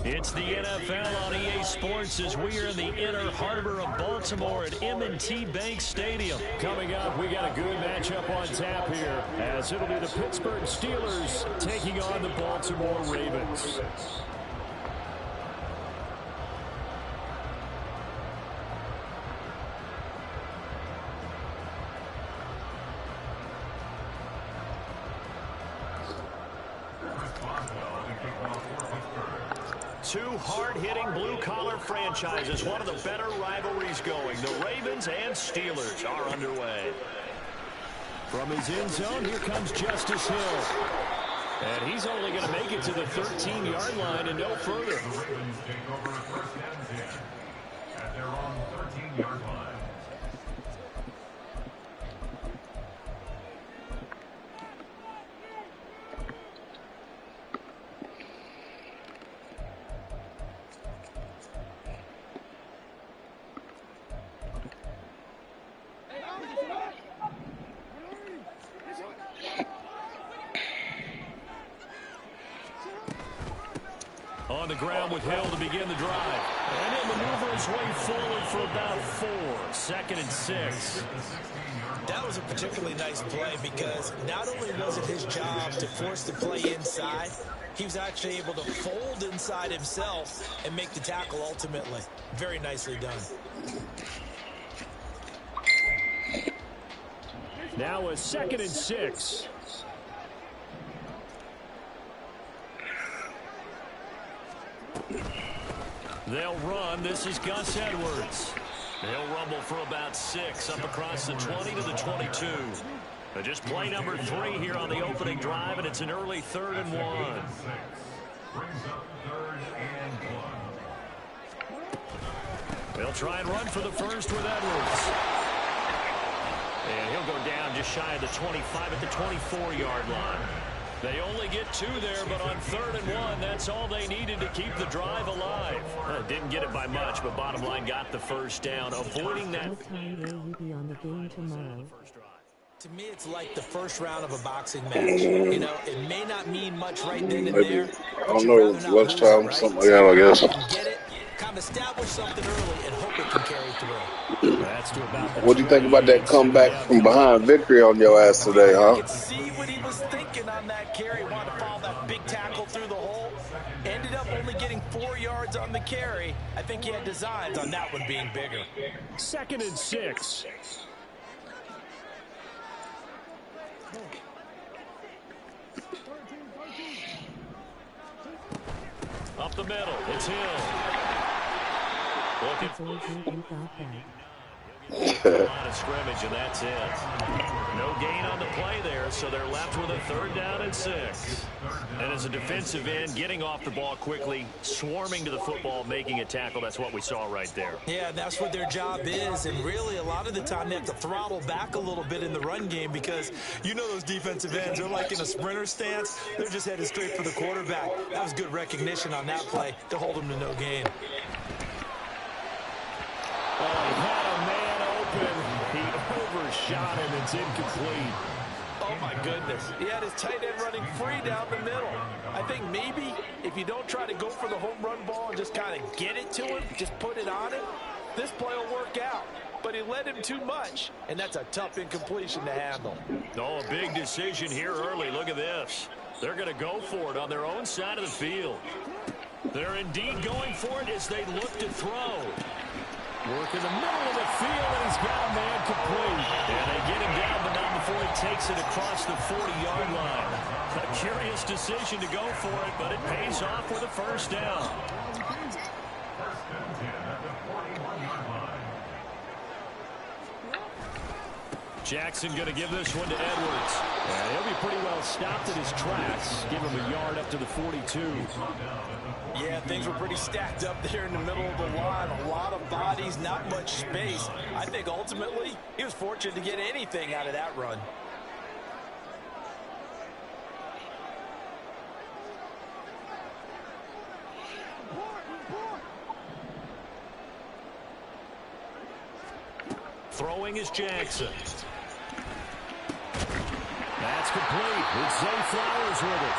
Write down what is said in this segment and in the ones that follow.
It's the NFL on EA Sports as we are in the inner harbor of Baltimore at M&T Bank Stadium. Coming up, we got a good matchup on tap here, as it'll be the Pittsburgh Steelers taking on the Baltimore Ravens. Two hard-hitting blue-collar franchises, one of the better rivalries going. The Ravens and Steelers are underway. From his end zone, here comes Justice Hill. And he's only going to make it to the 13-yard line and no further. The Ravens take over first and 10 at their own 13-yard line. On the ground with Hill to begin the drive. And he'll maneuver his way forward for about 4. 2nd and 6. That was a particularly nice play because not only was it his job to force the play inside, he was actually able to fold inside himself and make the tackle ultimately. Very nicely done. Now a 2nd and 6. They'll run. This is Gus Edwards. They'll rumble for about 6 up across the 20 to the 22. Just play number 3 here on the opening drive, and it's an early 3rd and 1. Brings up 3rd and 1. They'll try and run for the first with Edwards. And he'll go down just shy of the 25 at the 24-yard line. They only get 2 there, but on 3rd and 1, that's all they needed to keep the drive alive. Didn't get it by much, but bottom line got the first down, avoiding that. What time will you be on the game tomorrow? To me, it's like the first round of a boxing match. You know, it may not mean much right then and there. I don't know, lunchtime, something like that, I guess. Get it, kind of establish something early and hope it can carry through. That's to about What do you think about that comeback from behind victory on your ass today, huh? You can see what he was thinking on that carry. Wanted to follow that big tackle through the hole. Ended up only getting 4 yards on the carry. I think he had designs on that one being bigger. 2nd and 6. Up the middle, it's Hill. Looking for a line of scrimmage, and that's it. No gain on the play there, so they're left with a 3rd down and 6. And as a defensive end, getting off the ball quickly, swarming to the football, making a tackle, that's what we saw right there. Yeah, that's what their job is, and really a lot of the time they have to throttle back a little bit in the run game because you know those defensive ends, they're like in a sprinter stance. They're just headed straight for the quarterback. That was good recognition on that play to hold them to no gain. Oh, he had a man open. He overshot him. It's incomplete. Oh, my goodness. He had his tight end running free down the middle. I think maybe if you don't try to go for the home run ball and just kind of get it to him, just put it on him, this play will work out. But he led him too much, and that's a tough incompletion to handle. Oh, a big decision here early. Look at this. They're going to go for it on their own side of the field. They're indeed going for it as they look to throw. Work in the middle of the field, and he's got a man complete. And they get him down, but not before he takes it across the 40-yard line. A curious decision to go for it, but it pays off with a first down. First and 10 at the 41-yard line. Jackson going to give this one to Edwards. And he'll be pretty well stopped in his tracks. Give him a yard up to the 42. Yeah, things were pretty stacked up there in the middle of the line. A lot of bodies, not much space. I think ultimately he was fortunate to get anything out of that run. Throwing is Jackson. That's complete. It's Zay Flowers with it.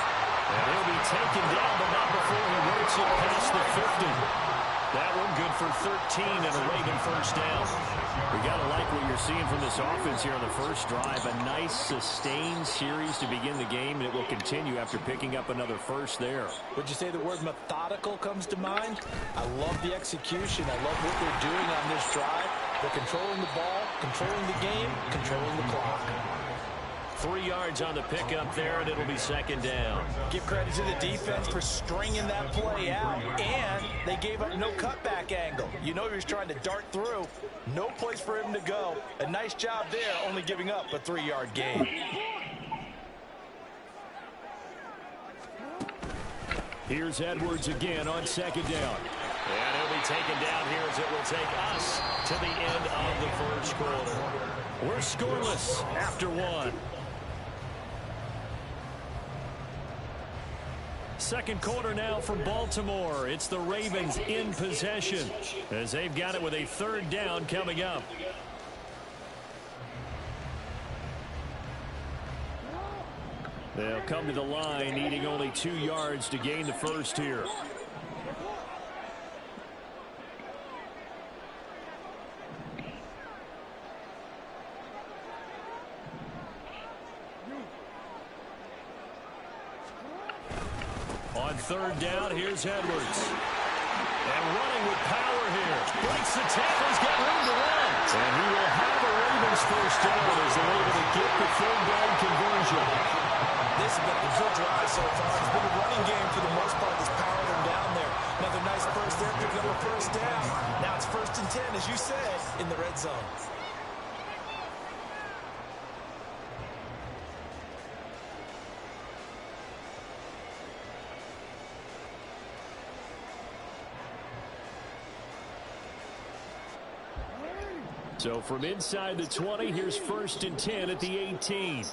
And he'll be taken down, but not before he works it past the 50. That one good for 13 and a Raven first down. We got to like what you're seeing from this offense here on the first drive. A nice, sustained series to begin the game, and it will continue after picking up another first there. Would you say the word methodical comes to mind? I love the execution. I love what they're doing on this drive. They're controlling the ball, controlling the game, controlling the clock. 3 yards on the pickup there, and it'll be second down. Give credit to the defense for stringing that play out, and they gave up no cutback angle. You know he was trying to dart through. No place for him to go. A nice job there, only giving up a 3-yard gain. Here's Edwards again on second down. And he'll be taken down here as it will take us to the end of the first quarter. We're scoreless after 1. Second quarter now from Baltimore. It's the Ravens in possession as they've got it with a third down coming up. They'll come to the line needing only 2 yards to gain the first here. On third down, here's Edwards. And running with power here. Breaks the tackle, he's got room to run. And he will have a Ravens first down as they're able to get the third down conversion. This has been a good drive so far. It's been a running game for the most part that's powered them down there. Another nice burst there, picking up a first down. Now it's 1st and 10, as you said, in the red zone. So from inside the 20, here's 1st and 10 at the 18.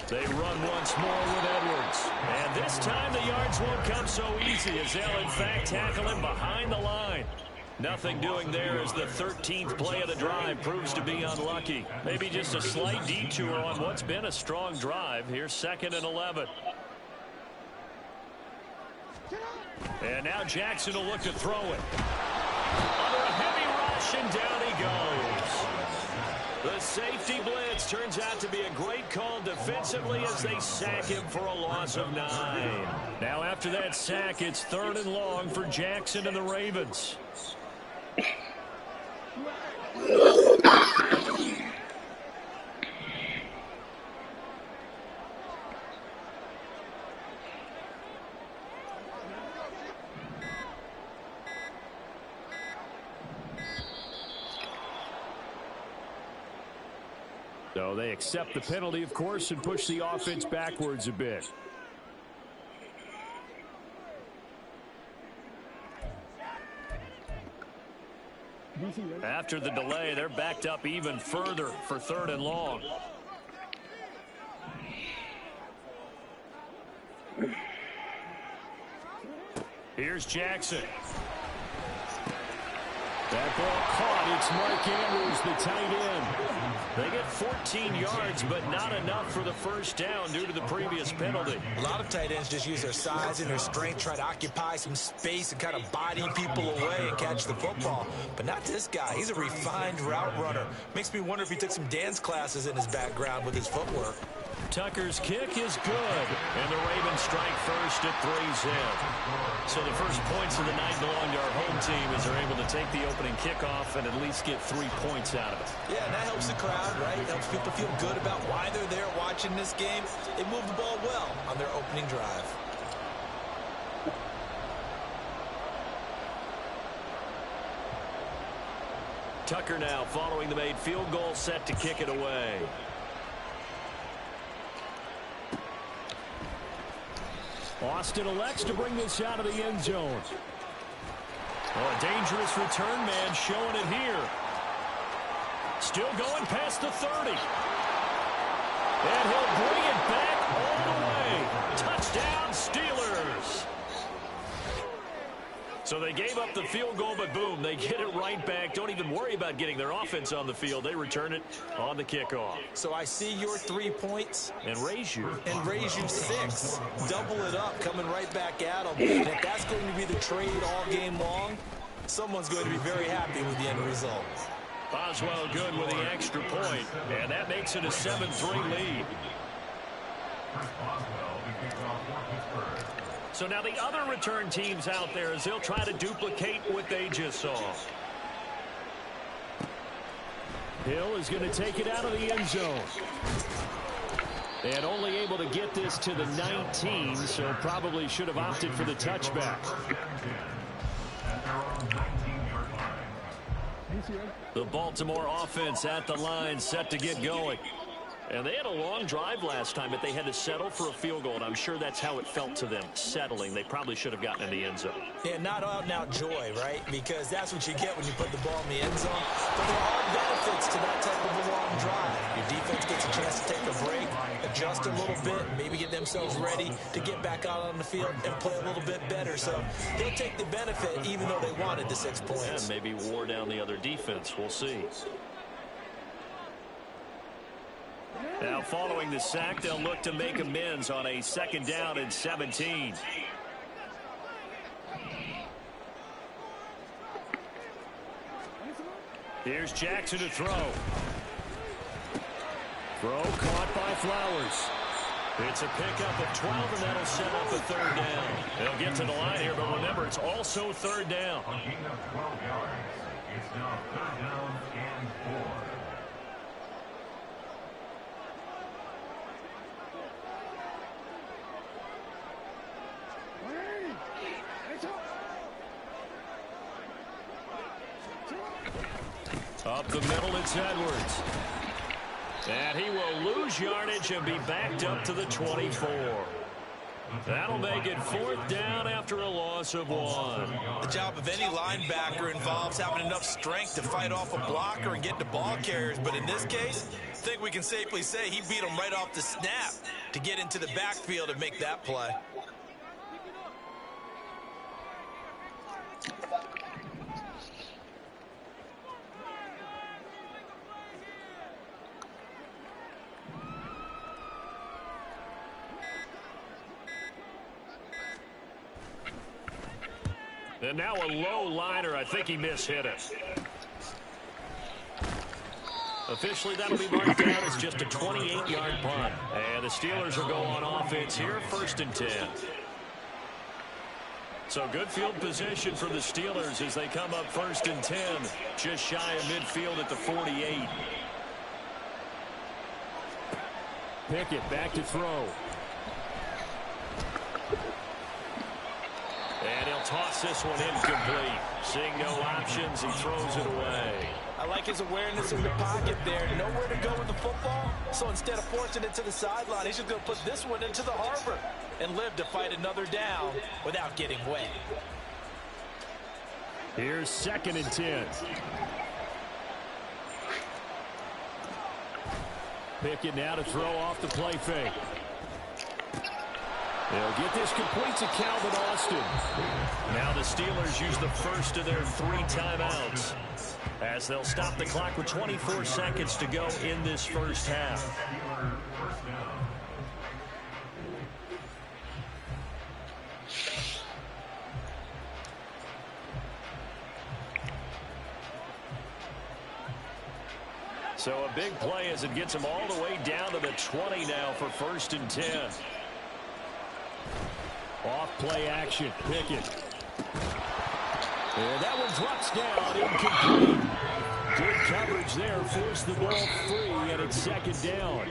They run once more with Edwards. And this time the yards won't come so easy as they'll in fact tackle him behind the line. Nothing doing there as the 13th play of the drive proves to be unlucky. Maybe just a slight detour on what's been a strong drive. Here's 2nd and 11. And now Jackson will look to throw it. Under a heavy rush, and down he goes. The safety blitz turns out to be a great call defensively as they sack him for a loss of 9. Now after that sack, it's 3rd and long for Jackson and the Ravens. So they accept the penalty, of course, and push the offense backwards a bit. After the delay, they're backed up even further for 3rd and long. Here's Jackson. That ball caught. It's Mark Andrews, the tight end. They get 14 yards, but not enough for the first down due to the previous penalty. A lot of tight ends just use their size and their strength, try to occupy some space and kind of body people away and catch the football. But not this guy. He's a refined route runner. Makes me wonder if he took some dance classes in his background with his footwork. Tucker's kick is good, and the Ravens strike first at 3-zip. So the first points of the night belong to our home team as they're able to take the opening kickoff and at least get 3 points out of it. Yeah, and that helps the crowd, right? It helps people feel good about why they're there watching this game. They move the ball well on their opening drive. Tucker now following the made field goal, set to kick it away. Austin elects to bring this out of the end zone. Oh, a dangerous return man showing it here. Still going past the 30. And he'll bring it back all the way. Touchdown, Steelers. So they gave up the field goal, but boom, they get it right back. Don't even worry about getting their offense on the field. They return it on the kickoff. So I see your 3 points. And raise you 6. Double it up, coming right back at them. And if that's going to be the trade all game long, someone's going to be very happy with the end result. Boswell good with the extra point, and that makes it a 7-3 lead. So now the other return teams out there as they'll try to duplicate what they just saw. Hill is going to take it out of the end zone. And only able to get this to the 19, so probably should have opted for the touchback. The Baltimore offense at the line, set to get going. And they had a long drive last time, but they had to settle for a field goal, and I'm sure that's how it felt to them, settling. They probably should have gotten in the end zone. Yeah, not out-and-out joy, right? Because that's what you get when you put the ball in the end zone. But there are benefits to that type of a long drive. Your defense gets a chance to take a break, adjust a little bit, maybe get themselves ready to get back out on the field and play a little bit better. So they'll take the benefit even though they wanted the 6 points. And maybe wore down the other defense. We'll see. Now following the sack, they'll look to make amends on a 2nd down and 17. Here's Jackson to throw. Throw caught by Flowers. It's a pickup of 12, and that'll set up a 3rd down. They'll get to the line here, but remember, it's also 3rd down. A gain of 12 yards. It's now 3rd down and 4. Up the middle, it's Edwards. And he will lose yardage and be backed up to the 24. That'll make it 4th down after a loss of 1. The job of any linebacker involves having enough strength to fight off a blocker and get to ball carriers. But in this case, I think we can safely say he beat him right off the snap to get into the backfield and make that play. And now a low liner. I think he mishit it. Officially, that'll be marked down as just a 28-yard punt. And the Steelers will go on offense here, 1st and 10. So good field position for the Steelers as they come up 1st and 10, just shy of midfield at the 48. Pickett back to throw. And he'll toss this one incomplete. Seeing no options, he throws it away. I like his awareness in the pocket there. Nowhere to go with the football. So instead of forcing it to the sideline, he's just going to put this one into the harbor and live to fight another down without getting wet. Here's 2nd and 10. Pickett now to throw off the play fake. They'll get this complete to Calvin Austin. Now the Steelers use the first of their 3 timeouts as they'll stop the clock with 24 seconds to go in this first half. So a big play as it gets them all the way down to the 20 now for 1st and 10. Off play action, Pickett. And that one drops down, incomplete. Good coverage there, forced the ball free, and it's 2nd down.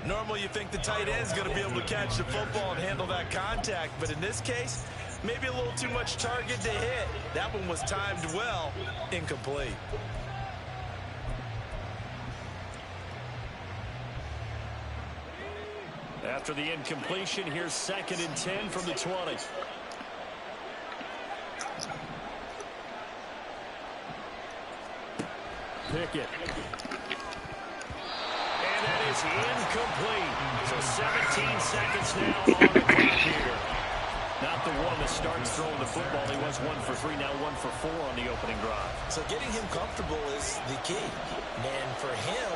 Normally you think the tight end's going to be able to catch the football and handle that contact, but in this case, maybe a little too much target to hit. That one was timed well, incomplete. After the incompletion, here's 2nd and 10 from the 20. Pickett. And that is incomplete. So 17 seconds now on the clock here. Now not the one that starts throwing the football. He was 1 for 3, now 1 for 4 on the opening drive. So getting him comfortable is the key. And for him,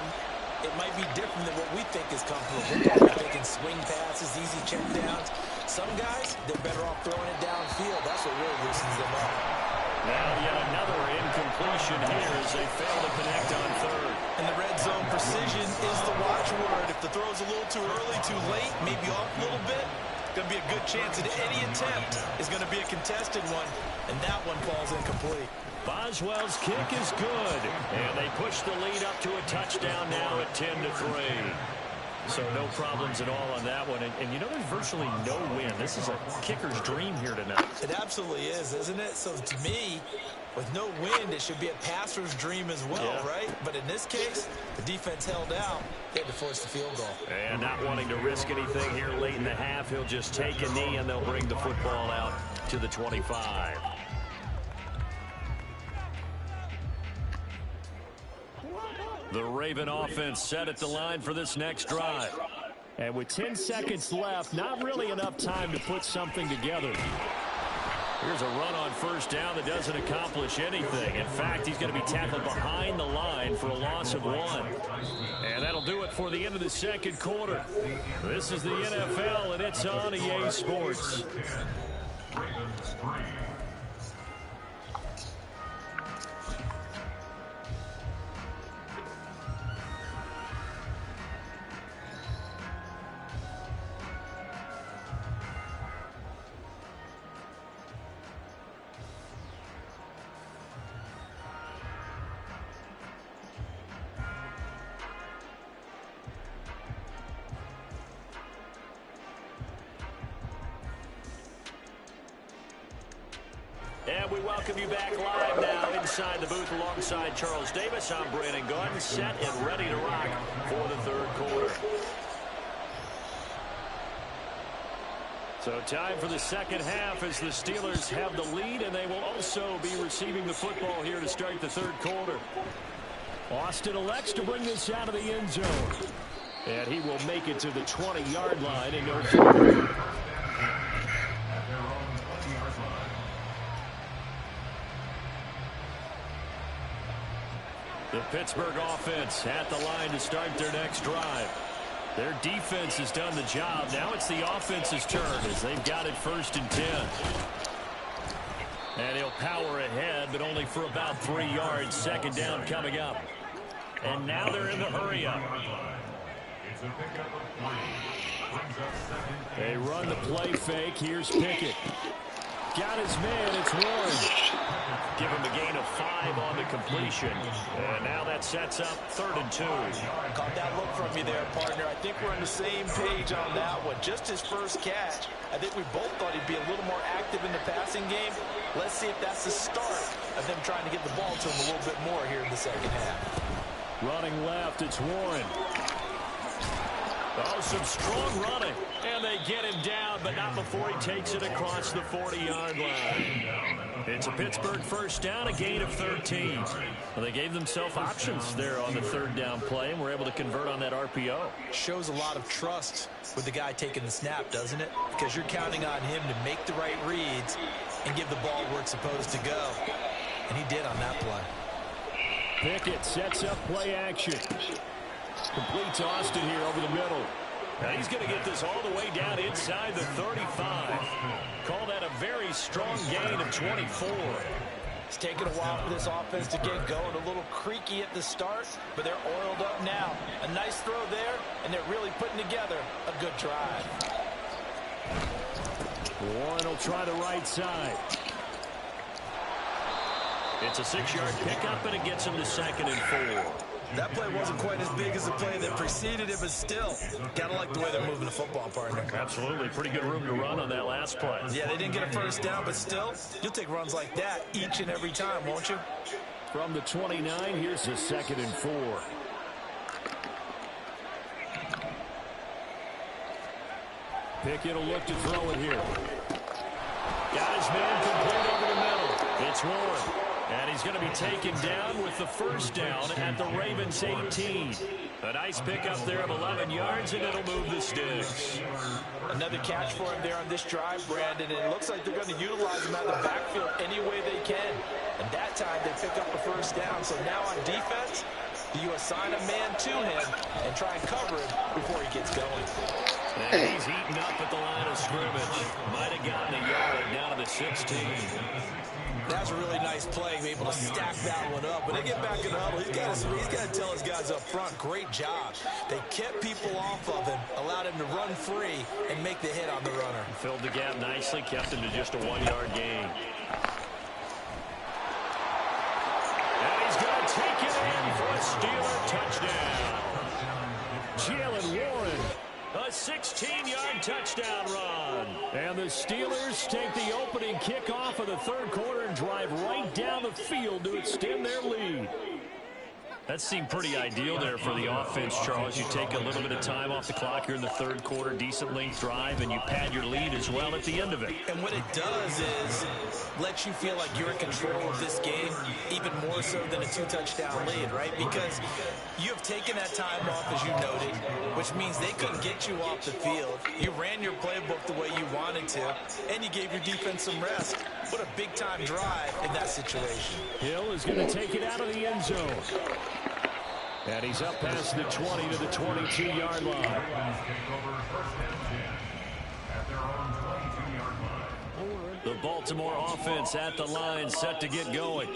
it might be different than what we think is comfortable. We're thinking swing passes, easy checkdowns. Some guys, they're better off throwing it downfield. That's what really loosens them up. Now yet another incompletion here as they fail to connect on third. And the red zone precision is the watchword. If the throw's a little too early, too late, maybe off a little bit, going to be a good chance that any attempt is going to be a contested one, and that one falls incomplete. Boswell's kick is good, and they push the lead up to a touchdown now at 10-3. So no problems at all on that one. And you know, there's virtually no win. This is a kicker's dream here tonight. It absolutely is, isn't it? So to me, with no wind, it should be a passer's dream as well, right? But in this case, the defense held out. They had to force the field goal. And not wanting to risk anything here late in the half, he'll just take a knee, and they'll bring the football out to the 25. The Raven offense set at the line for this next drive. And with 10 seconds left, not really enough time to put something together. Here's a run on first down that doesn't accomplish anything. In fact, he's going to be tackled behind the line for a loss of 1. And that'll do it for the end of the second quarter. This is the NFL, and it's on EA Sports. And we welcome you back live now inside the booth alongside Charles Davis. I'm Brandon Gordon, set and ready to rock for the third quarter. So time for the second half as the Steelers have the lead, and they will also be receiving the football here to start the third quarter. Austin elects to bring this out of the end zone. And he will make it to the 20-yard line and go forward. The Pittsburgh offense at the line to start their next drive. Their defense has done the job. Now it's the offense's turn as they've got it 1st and 10. And he'll power ahead, but only for about 3 yards. Second down coming up. And now they're in the hurry up. They run the play fake. Here's Pickett. Got his man. It's Warren. Give him a gain of 5 on the completion. And now that sets up 3rd and 2. Caught that look from you there, partner. I think we're on the same page on that one. Just his first catch. I think we both thought he'd be a little more active in the passing game. Let's see if that's the start of them trying to get the ball to him a little bit more here in the second half. Running left, it's Warren. Oh, some strong running. And they get him down, but not before he takes it across the 40-yard line. It's a Pittsburgh first down, a gain of 13. Well, they gave themselves options there on the 3rd down play and were able to convert on that RPO. Shows a lot of trust with the guy taking the snap, doesn't it? Because you're counting on him to make the right reads and give the ball where it's supposed to go. And he did on that play. Pickett sets up play action. Completes Austin here over the middle. Now he's going to get this all the way down inside the 35. Call that a very strong gain of 24. It's taken a while for this offense to get going. A little creaky at the start, but they're oiled up now. A nice throw there, and they're really putting together a good drive. Warren will try the right side. It's a 6-yard pickup, and it gets him to 2nd and 4. That play wasn't quite as big as the play that preceded it, but still, gotta like the way they're moving the football, partner. Absolutely. Pretty good room to run on that last play. Yeah, they didn't get a first down, but still, you'll take runs like that each and every time, won't you? From the 29, here's the 2nd and 4. Pickett will look to throw it here. Got his man complete over the middle. It's Warren. And he's going to be taken down with the first down at the Ravens 18. A nice pickup there of 11 yards, and it'll move the sticks. Another catch for him there on this drive, Brandon, and it looks like they're going to utilize him out of the backfield any way they can. And that time they pick up the first down. So now on defense, you assign a man to him and try and cover him before he gets going. And he's eaten up at the line of scrimmage. Might have gotten a yard down to the 16. That's a really nice play, able to stack that one up. When they get back in the huddle, he's got to tell his guys up front, great job. They kept people off of him, allowed him to run free, and make the hit on the runner. Filled the gap nicely, kept him to just a 1-yard gain. And he's going to take it in for a Steeler touchdown. Jalen Warren. A 16-yard touchdown run. And the Steelers take the opening kickoff of the third quarter and drive right down the field to extend their lead. That seemed pretty ideal there for the offense, Charles. You take a little bit of time off the clock here in the third quarter, decent length drive, and you pad your lead as well at the end of it. And what it does is let you feel like you're in control of this game, even more so than a 2-touchdown lead, right? Because you have taken that time off, as you noted, which means they couldn't get you off the field. You ran your playbook the way you wanted to, and you gave your defense some rest. What a big-time drive in that situation. Hill is going to take it out of the end zone. And he's up past the 20 to the 22-yard line. The Baltimore offense at the line, set to get going.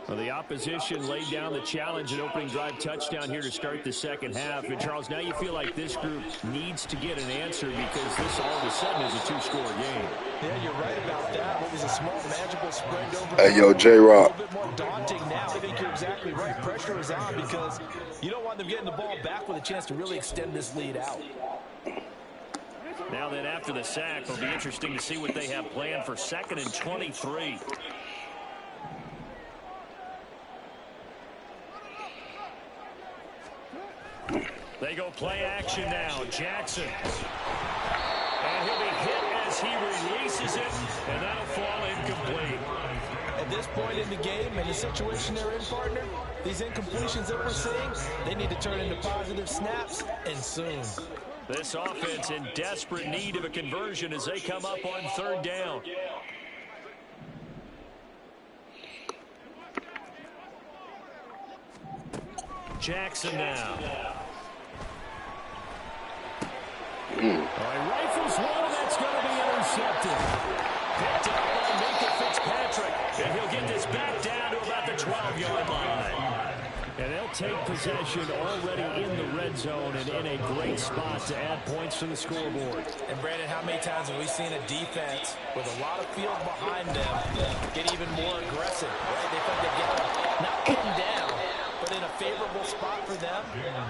Well, the opposition laid down the challenge and opening drive touchdown here to start the second half. And, Charles, now you feel like this group needs to get an answer because this all of a sudden is a 2-score game. Yeah, you're right about that. What was a small, manageable spread over. Hey, yo, J-Rock. A little bit more daunting now. I think you're exactly right. Pressure is on because you don't want them getting the ball back with a chance to really extend this lead out. Now then, after the sack, it'll be interesting to see what they have planned for 2nd and 23. They go play action now. Jackson. And he'll be hit as he releases it, and that'll fall incomplete. At this point in the game and the situation they're in, partner, these incompletions that we're seeing, they need to turn into positive snaps, and soon. This offense in desperate need of a conversion as they come up on 3rd down. Jackson now. All right, rifles one, and that's going to be intercepted. Picked up by Minka Fitzpatrick, and he'll get this back down to about the 12-yard line. And they'll take possession already in the red zone and in a great spot to add points to the scoreboard. And, Brandon, how many times have we seen a defense with a lot of field behind them get even more aggressive, right? They thought they'd get them, not come down, but in a favorable spot for them,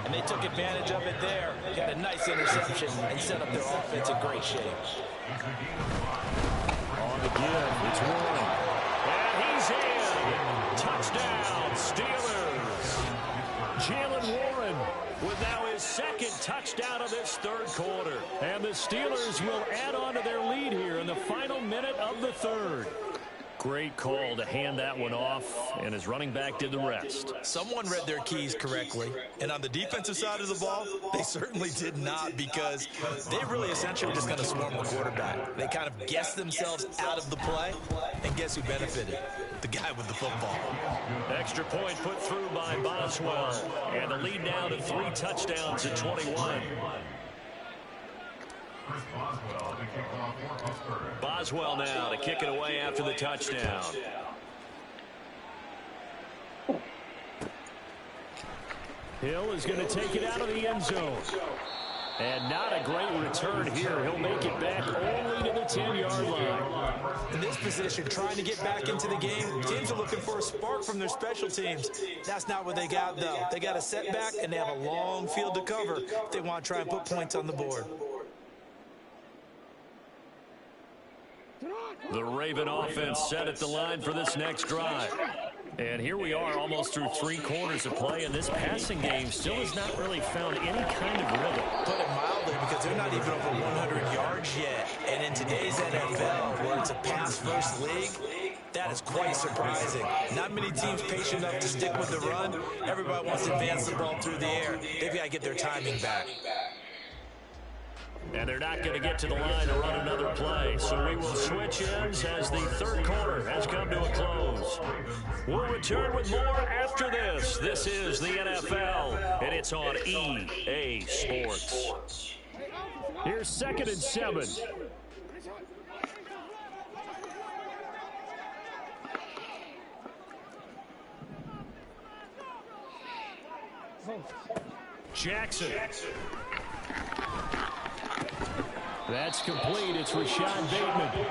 and they took advantage of it there. Got a nice interception and set up their offense in great shape. On the give, it's Warren. And he's in. Touchdown, Steelers. Jalen Warren with now his 2nd touchdown of this 3rd quarter. And the Steelers will add on to their lead here in the final minute of the 3rd. Great call to hand that one off, and his running back did the rest. Someone read their keys correctly, and on the defensive side of the ball, they certainly did not, because they really essentially were just going to swarm the quarterback. They kind of guessed themselves out of the play, and guess who benefited? The guy with the football. Extra point put through by Boswell, and the lead now to 3 touchdowns at 21. Boswell now to kick it away after the touchdown. Hill is going to take it out of the end zone. And not a great return here. He'll make it back only to the 10-yard line. In this position, trying to get back into the game, teams are looking for a spark from their special teams. That's not what they got, though. They got a setback, and they have a long field to cover if they want to try and put points on the board. The Raven offense set at the line for this next drive. And here we are almost through 3 quarters of play, and this passing game still has not really found any kind of rhythm. Put it mildly, because they're not even over 100 yards yet. And in today's NFL, where it's a pass-first league, That is quite surprising. Not many teams patient enough to stick with the run. Everybody wants to advance the ball through the air. They've got to get their timing back. And they're not going to get to the line to run another play. So we will switch ends as the third quarter has come to a close. We'll return with more after this. This is the NFL, and it's on EA Sports. Here's 2nd and 7. Jackson. That's complete. It's Rashad Bateman.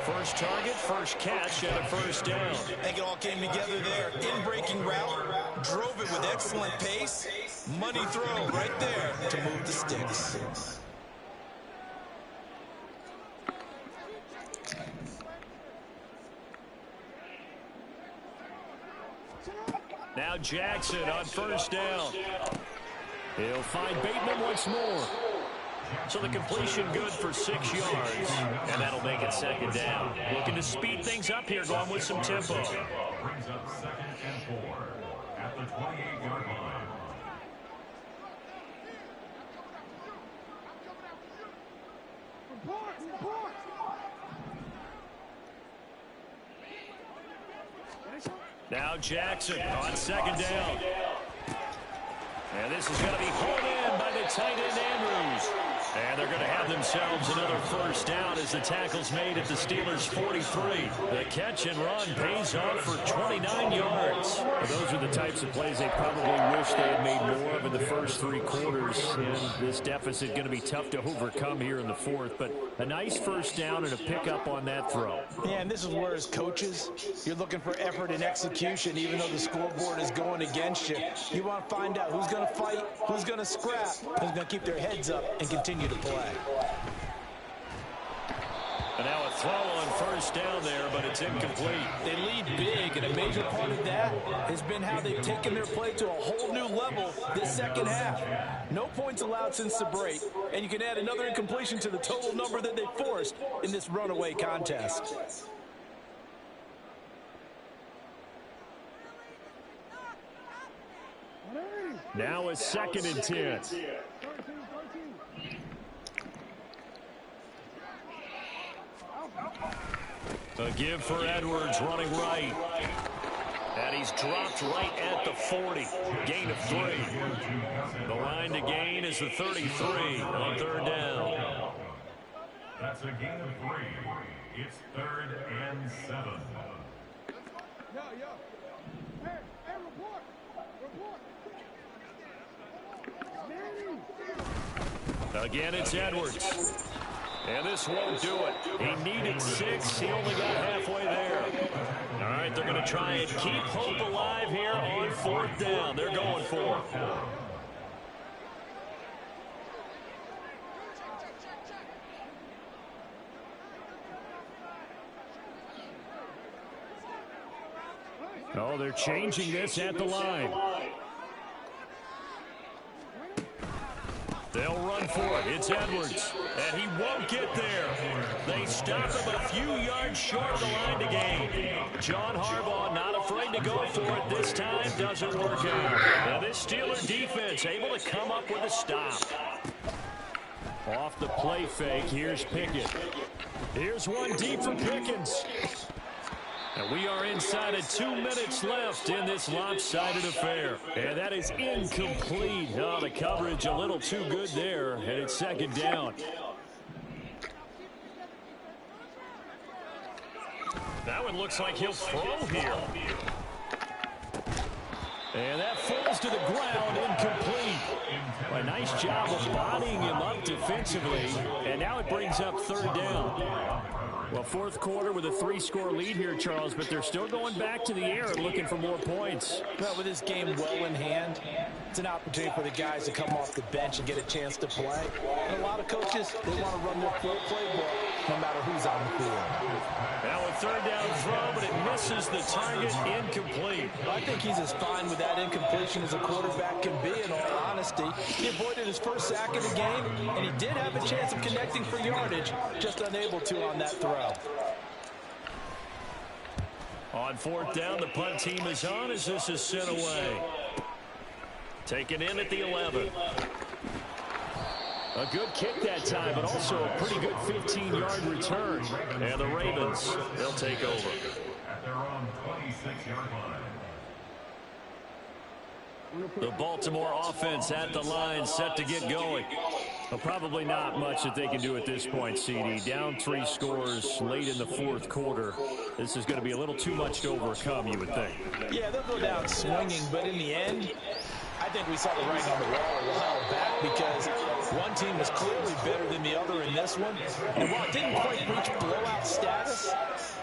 First target, first catch, and a first down. I think it all came together there. In-breaking route, drove it with excellent pace. Money throw right there to move the sticks. Now Jackson on first down. He'll find Bateman once more. So the completion good for 6 yards, and that'll make it 2nd down. Looking to speed things up here, going with some tempo. Brings up 2nd and 4 at the 28-yard line. Now Jackson on 2nd down. And this is going to be hauled in by the tight end Andrews. And they're going to have themselves another first down as the tackle's made at the Steelers' 43. The catch and run pays off for 29 yards. Well, those are the types of plays they probably wish they had made more of in the first 3 quarters. And this deficit going to be tough to overcome here in the 4th. But a nice first down and a pickup on that throw. Yeah, and this is where as coaches, you're looking for effort and execution, even though the scoreboard is going against you. You want to find out who's going to fight, who's going to scrap, who's going to keep their heads up and continue to play. And now a throw on first down there, but it's incomplete. They lead big, and a major part of that has been how they've taken their play to a whole new level this second half. No points allowed since the break, and you can add another incompletion to the total number that they forced in this runaway contest. Now a 2nd and 10. A give for Edwards running right. And he's dropped right at the 40. Gain of 3. The line to gain is the 33 on 3rd down. That's a gain of 3. It's 3rd and 7. Again, it's Edwards. And this won't do it. He needed 6. He only got halfway there. All right, they're going to try and keep hope alive here on 4th down. They're going for it. Oh, they're changing this at the line. They'll run for it. It's Edwards. And he won't get there. They stop him a few yards short of the line to gain. John Harbaugh not afraid to go for it this time. Doesn't work out. Now this Steeler defense able to come up with a stop. Off the play fake, here's Pickett. Here's one deep for Pickens. And we are inside of 2 minutes left in this lopsided affair. And that is incomplete. Oh, the coverage a little too good there. And it's 2nd down. That one looks like he'll throw here. And that falls to the ground, incomplete. A nice job of bodying him up defensively. And now it brings up 3rd down. Well, 4th quarter with a 3-score lead here, Charles, but they're still going back to the air and looking for more points. Well, with this game well in hand, it's an opportunity for the guys to come off the bench and get a chance to play. And a lot of coaches, they want to run their full playbook no matter who's on the field. Now a 3rd down throw, but it misses the target, incomplete. I think he's as fine with that incompletion as a quarterback can be, in all honesty. He avoided his first sack of the game, and he did have a chance of connecting for yardage, just unable to on that throw. On fourth down, the punt team is on as this is sent away. Taken in at the 11. A good kick that time, but also a pretty good 15-yard return. And the Ravens, they'll take over. At their own 26-yard line. The Baltimore offense at the line, set to get going. Well, probably not much that they can do at this point, CD. Down 3 scores late in the fourth quarter. This is going to be a little too much to overcome, you would think. Yeah, they'll go down swinging, but in the end, I think we saw the writing on the wall a while back because one team was clearly better than the other in this one. And while it didn't quite reach blowout status,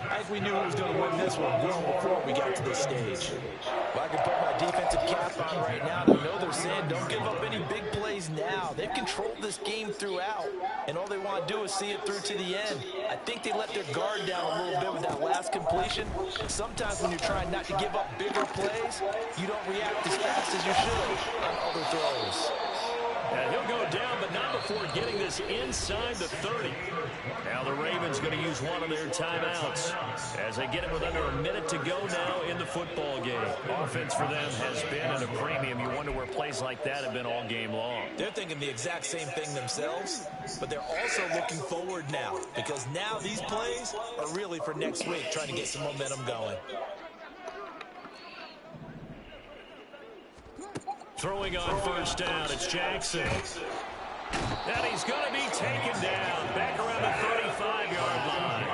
I think we knew who was going to win this one well before we got to this stage. Well, I can put my defensive cap on right now, and I know they're saying don't give up any big plays now. They've controlled this game throughout, and all they want to do is see it through to the end. I think they let their guard down a little bit with that last completion. Sometimes when you're trying not to give up bigger plays, you don't react as fast as you should on other throws. And he'll go down, but not before getting this inside the 30. Now the Ravens going to use one of their timeouts as they get it with under a minute to go now in the football game. Offense for them has been at a premium. You wonder where plays like that have been all game long. They're thinking the exact same thing themselves, but they're also looking forward now because now these plays are really for next week, trying to get some momentum going. Throwing on first down, it's Jackson. And he's going to be taken down back around the 35-yard line.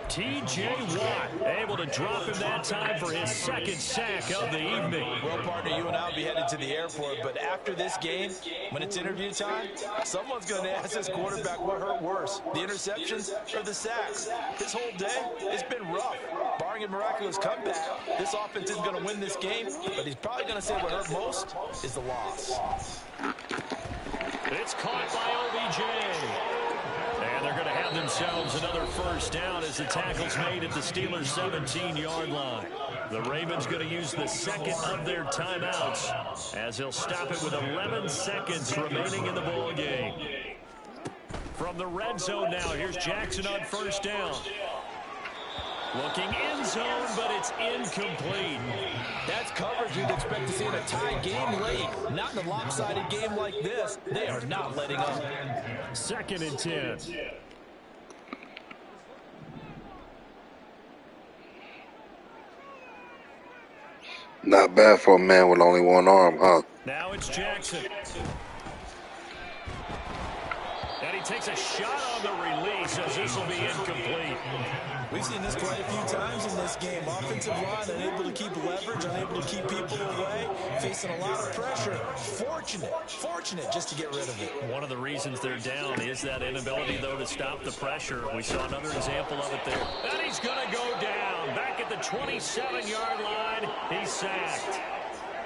T.J. Watt able to drop him that time for his second sack of the evening. Well, partner, you and I will be headed to the airport, but after this game, when it's interview time, someone's going to ask this quarterback what hurt worse, the interceptions or the sacks. His whole day, it's been rough. Barring a miraculous comeback, this offense isn't going to win this game, but he's probably going to say what hurt most is the loss. It's caught by OBJ. And they're going to have themselves another first down as the tackle's made at the Steelers' 17-yard line. The Ravens going to use the second of their timeouts as they'll stop it with 11 seconds remaining in the ball game. From the red zone now, here's Jackson on first down. Looking end zone, but it's incomplete. That's coverage you'd expect to see in a tied game late. Not in a lopsided game like this. They are not letting up. 2nd and 10. Not bad for a man with only one arm, huh? Now it's Jackson. And he takes a shot on the release as this will be incomplete. We've seen this quite a few times in this game. Offensive line unable to keep leverage, unable to keep people away, facing a lot of pressure. Fortunate just to get rid of it. One of the reasons they're down is that inability, though, to stop the pressure. We saw another example of it there. And he's going to go down. Back at the 27-yard line, he's sacked.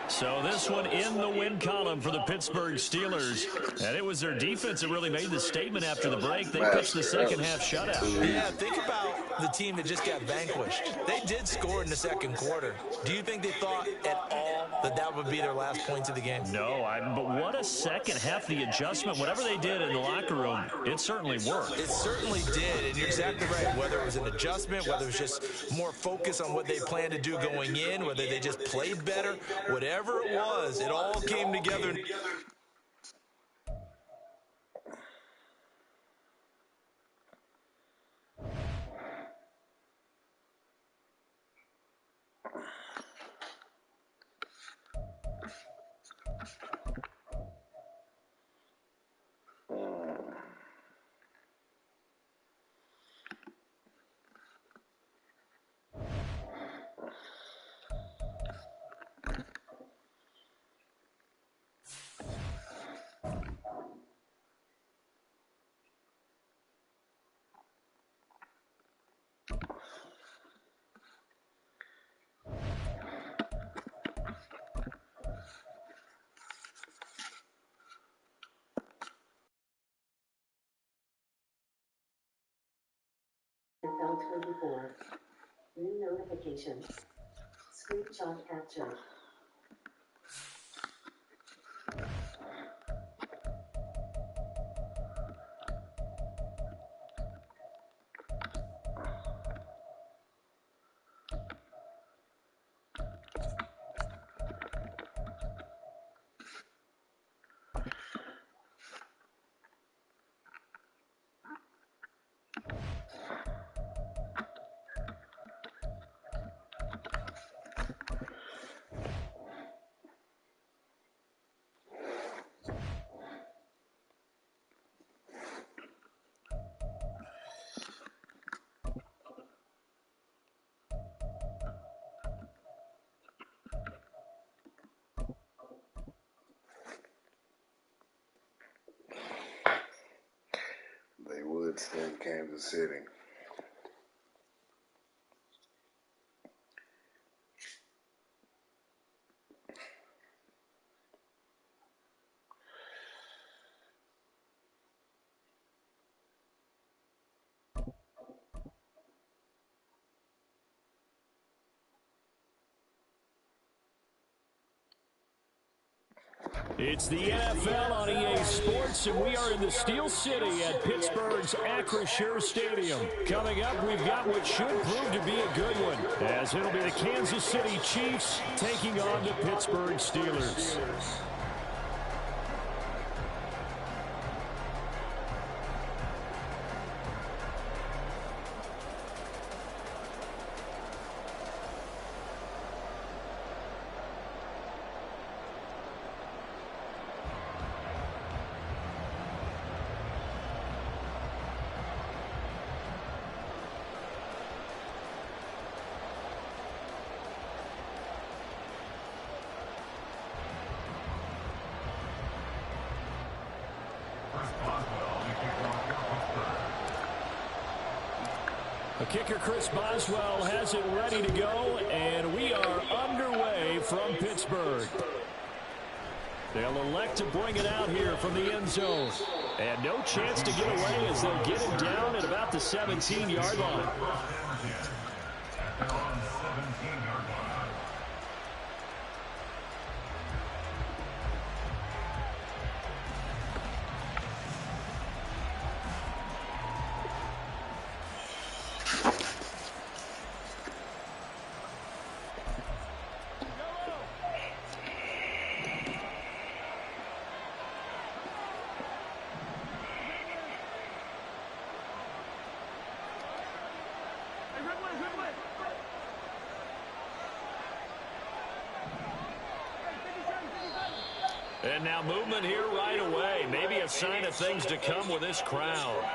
So this one in the win column for the Pittsburgh Steelers. And it was their defense that really made the statement after the break. They pitched the second half shutout. Yeah, think about the team that just got vanquished. They did score in the second quarter. Do you think they thought at all that that would be their last points of the game? No, but what a second half, the adjustment. Whatever they did in the locker room, it certainly worked. It certainly did, and you're exactly right. Whether it was an adjustment, whether it was just more focus on what they planned to do going in, whether they just played better, whatever it was, it all came together. L24. New notification. Screenshot capture. Blitz in Kansas City. It's the NFL on EA Sports, and we are in the Steel City at Pittsburgh's Acrisure Stadium. Coming up, we've got what should prove to be a good one, as it'll be the Kansas City Chiefs taking on the Pittsburgh Steelers. The kicker, Chris Boswell, has it ready to go, and we are underway from Pittsburgh. They'll elect to bring it out here from the end zone. And no chance to get away as they'll get him down at about the 17-yard line. And now movement here right away. Maybe a sign of things to come with this crowd.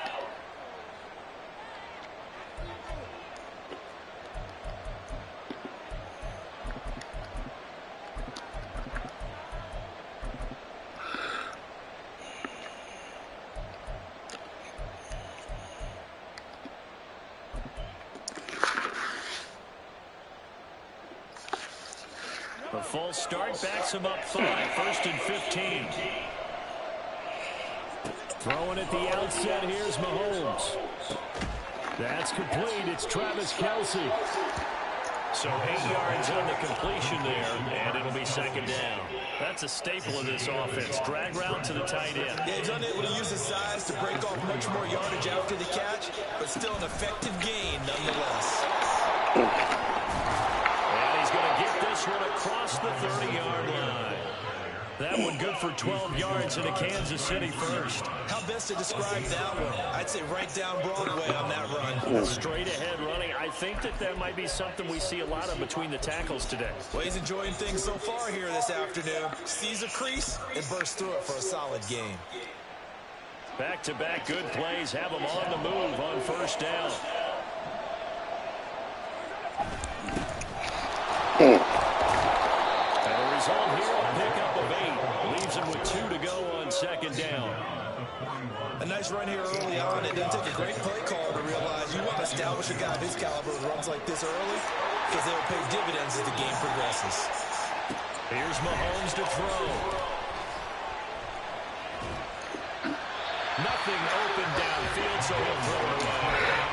A false start backs him up 5, 1st and 15. Throwing at the outset, here's Mahomes. That's complete. It's Travis Kelce. So 8 yards on the completion there, and it'll be 2nd down. That's a staple of this offense. Drag route to the tight end. Yeah, he's unable to use his size to break off much more yardage after the catch, but still an effective gain nonetheless. And he's going to get this one across the 30-yard line. That one good for 12 yards into Kansas City first. How best to describe that one? I'd say right down Broadway on that run. Straight ahead running. I think that might be something we see a lot of between the tackles today. Well, he's enjoying things so far here this afternoon. Sees a crease and bursts through it for a solid gain. Back-to-back good plays have him on the move on 1st down. And the result here, a pickup of 8. Leaves him with 2 to go on 2nd down. A nice run here early on. It doesn't take a great play caller to realize you want to establish a guy of his caliber who runs like this early because they'll pay dividends as the game progresses. Here's Mahomes to throw. Nothing open downfield, so he'll throw it away.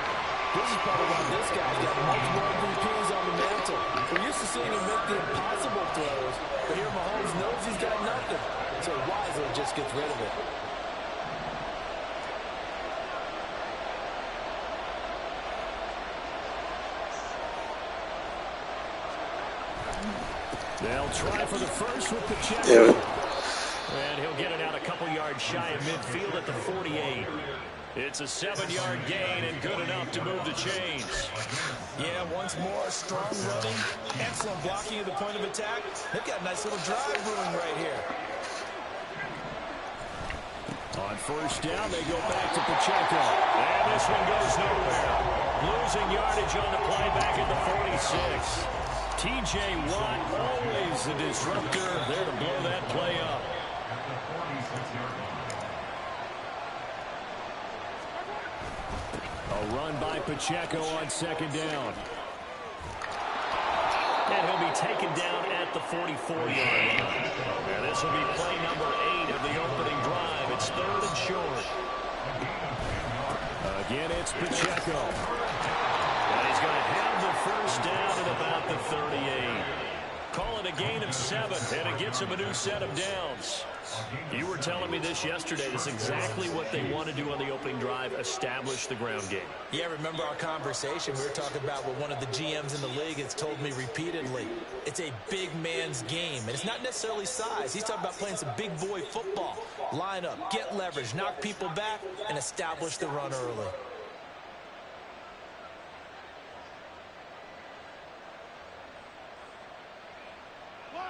This is probably why this guy's got multiple MVPs on the mantle. We're used to seeing him make the impossible throws, but here Mahomes knows he's got nothing, so wisely just gets rid of it. They'll try for the first with the check. And he'll get it out a couple yards shy of midfield at the 48. It's a 7-yard gain and good enough to move the chains. Yeah, once more, strong running, excellent blocking at the point of attack. They've got a nice little drive brewing right here. On 1st down, they go back to Pacheco. And this one goes nowhere. Losing yardage on the play back at the 46. T.J. Watt, always the disruptor, there to blow that play up. run by Pacheco on second down. And he'll be taken down at the 44-yard line. And this will be play number 8 of the opening drive. It's 3rd and short. Again, it's Pacheco. And he's going to have the first down at about the 38. Call it a gain of 7, and it gets him a new set of downs. You were telling me this yesterday. This is exactly what they want to do on the opening drive, establish the ground game. Yeah, remember our conversation? We were talking about what one of the GMs in the league has told me repeatedly. It's a big man's game, and it's not necessarily size. He's talking about playing some big boy football. Line up, get leverage, knock people back, and establish the run early.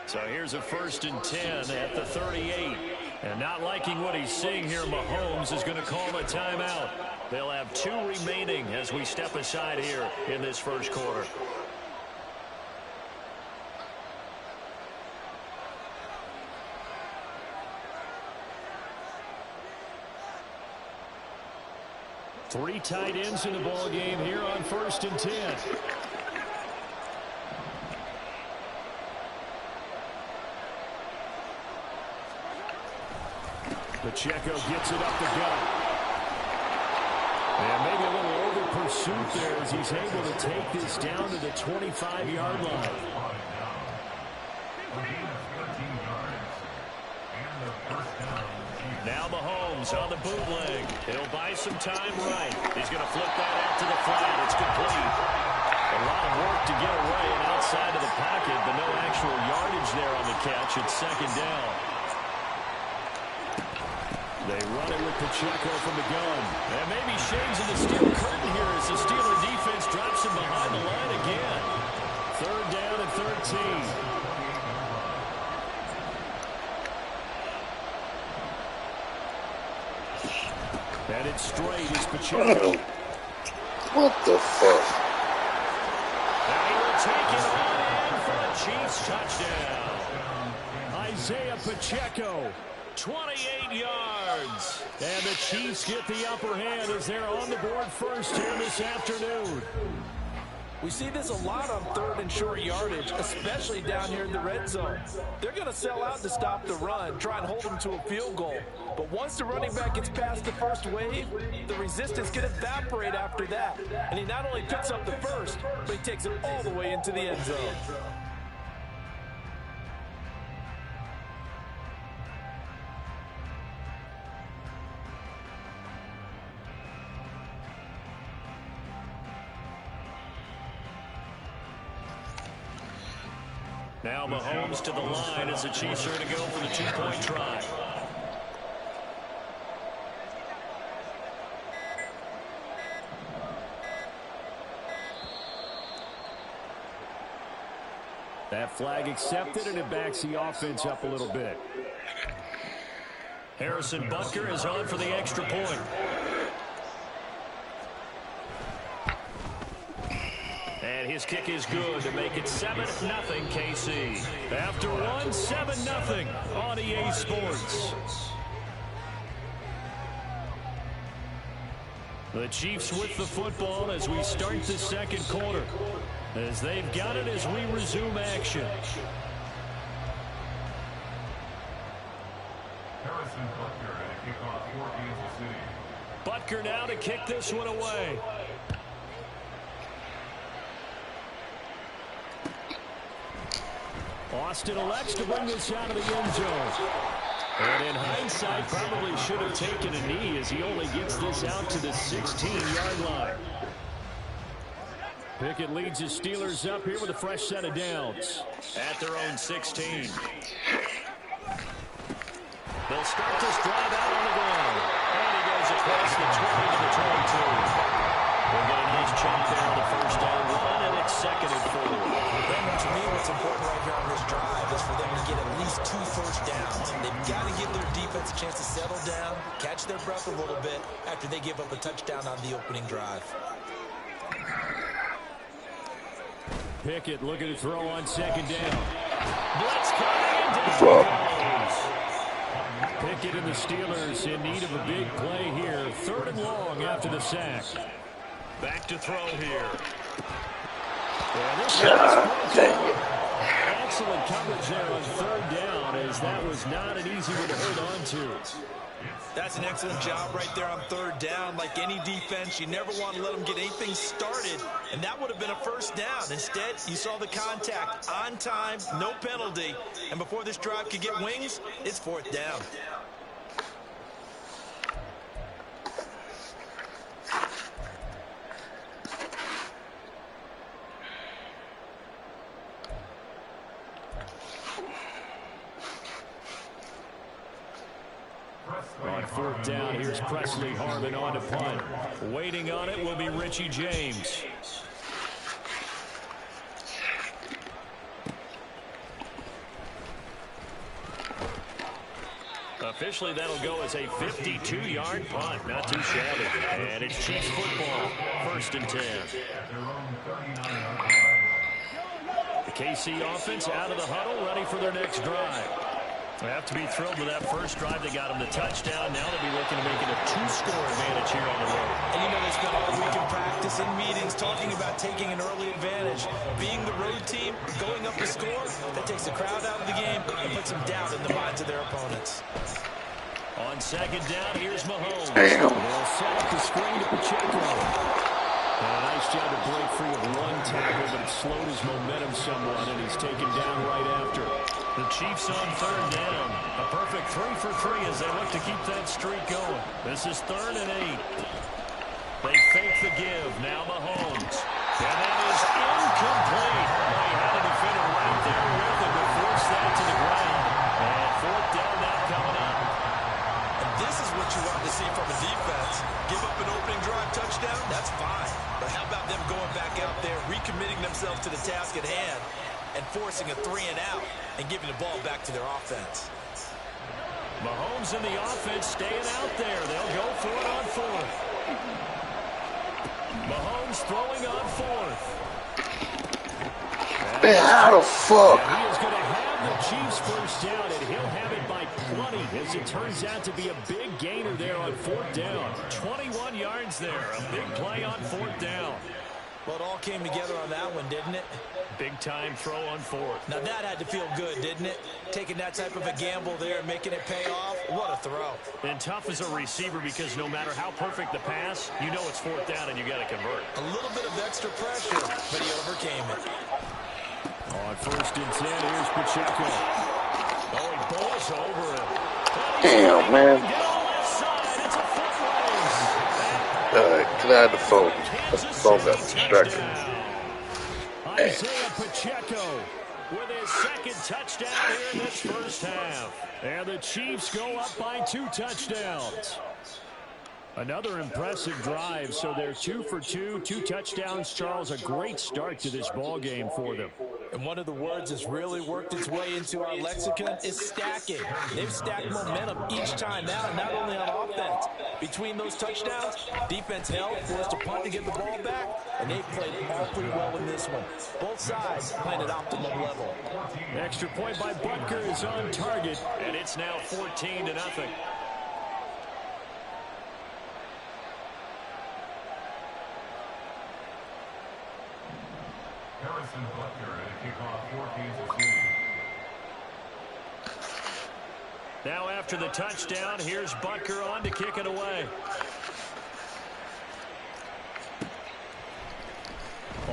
So here's a 1st and 10 at the 38. And not liking what he's seeing here, Mahomes is going to call a timeout. They'll have 2 remaining as we step aside here in this first quarter. Three tight ends in the ball game here on 1st and 10. Pacheco gets it up the gut. And maybe a little over pursuit there as he's able to take this down to the 25-yard line. Now Mahomes on the bootleg. He'll buy some time right. He's going to flip that out to the flat. It's complete. A lot of work to get away and outside of the pocket, but no actual yardage there on the catch. It's 2nd down. They run it with Pacheco from the gun. And maybe shades of the steel curtain here as the Steeler defense drops him behind the line again. 3rd down and 13. And it's straight as Pacheco. What the fuck? And he will take it on in for a Chiefs touchdown. Isaiah Pacheco. 28 yards. And the Chiefs get the upper hand as they're on the board first here this afternoon. We see this a lot on 3rd and short yardage, especially down here in the red zone. They're going to sell out to stop the run, try and hold them to a field goal. But once the running back gets past the first wave, the resistance can evaporate after that. And he not only picks up the first, but he takes it all the way into the end zone. Now Mahomes to the line as the Chiefs are to go for the 2-point try. That flag accepted, and it backs the offense up a little bit. Harrison Butker is on for the extra point. And his kick is good to make it 7-0 KC. After one, 7-0 on EA Sports. The Chiefs with the football as we start the second quarter. As they've got it as we resume action. Harrison Butker at a kickoff for Kansas City. Butker now to kick this one away. Austin elects to bring this out of the end zone. And in hindsight, probably should have taken a knee as he only gets this out to the 16-yard line. Pickett leads his Steelers up here with a fresh set of downs at their own 16. They'll start this drive out on the ground. And he goes across the 20 to the 22. We'll get a nice chunk there on the first down run, and it's 2nd and 4. To me, what's important right here on this drive is for them to get at least 2 first downs. They've got to give their defense a chance to settle down, catch their breath a little bit after they give up a touchdown on the opening drive. Pickett looking to throw on 2nd down. Blitz coming, and down goes. Pickett and the Steelers in need of a big play here. 3rd and long after the sack. Back to throw here. And this God dang it. Excellent coverage there on third down, as that was not an easy one to hold on to. That's an excellent job right there on third down. Like any defense, you never want to let them get anything started, and that would have been a first down. Instead, you saw the contact on time, no penalty, and before this drive could get wings, it's fourth down. On fourth down, here's Presley Harvin on to punt. Waiting on it will be Richie James. Officially, that'll go as a 52-yard punt. Not too shabby. And it's Chiefs football. 1st and 10. The KC offense out of the huddle, ready for their next drive. They have to be thrilled with that first drive. They got them the touchdown. Now they'll be looking to make it a 2-score advantage here on the road. And you know, they spent all week in practice and meetings talking about taking an early advantage. Being the road team, going up to score, that takes the crowd out of the game and puts some doubt in the minds of their opponents. On second down, here's Mahomes. Damn. They'll set up the screen to Pacheco. And a nice job to break free of one tackle, but it slowed his momentum somewhat, and he's taken down right after. The Chiefs on third down. A perfect 3 for 3 as they look to keep that streak going. This is 3rd and 8. They fake the give. Now Mahomes. And that is incomplete. They had a defender right there with him to force that to the ground. And 4th down now coming up. And this is what you want to see from a defense. Give up an opening drive touchdown, that's fine. But how about them going back out there, recommitting themselves to the task at hand, and forcing a 3-and-out and giving the ball back to their offense. Mahomes and the offense staying out there. They'll go for it on 4th. Mahomes throwing on 4th. How the fuck? And he is going to have the Chiefs first down, and he'll have it by plenty, as it turns out to be a big gainer there on 4th down. 21 yards there. A big play on 4th down. Well, it all came together on that one, didn't it? Big time throw on 4th. Now that had to feel good, didn't it? Taking that type of a gamble there, making it pay off. What a throw. And tough as a receiver, because no matter how perfect the pass, you know it's 4th down and you got to convert. A little bit of extra pressure, but he overcame it. On 1st and 10, here's Pacheco. Oh, he bowls over it. Damn, man. Down the left side, it's a foot race. Can I have the phone? The phone got distracted. Isaiah Pacheco with his 2nd touchdown here in this first half. And the Chiefs go up by 2 touchdowns. Another impressive drive, so they're 2 for 2, 2 touchdowns. Charles, a great start to this ball game for them. And one of the words that's really worked its way into our lexicon is stacking. They've stacked momentum each time out, not only on offense. Between those touchdowns, defense held, forced a punt to get the ball back, and they've played awfully well in this one. Both sides playing at optimal level. Extra point by Butker is on target. And it's now 14-0. Harrison Butker at kickoff for Kansas City. Now after the touchdown, here's Butker on to kick it away.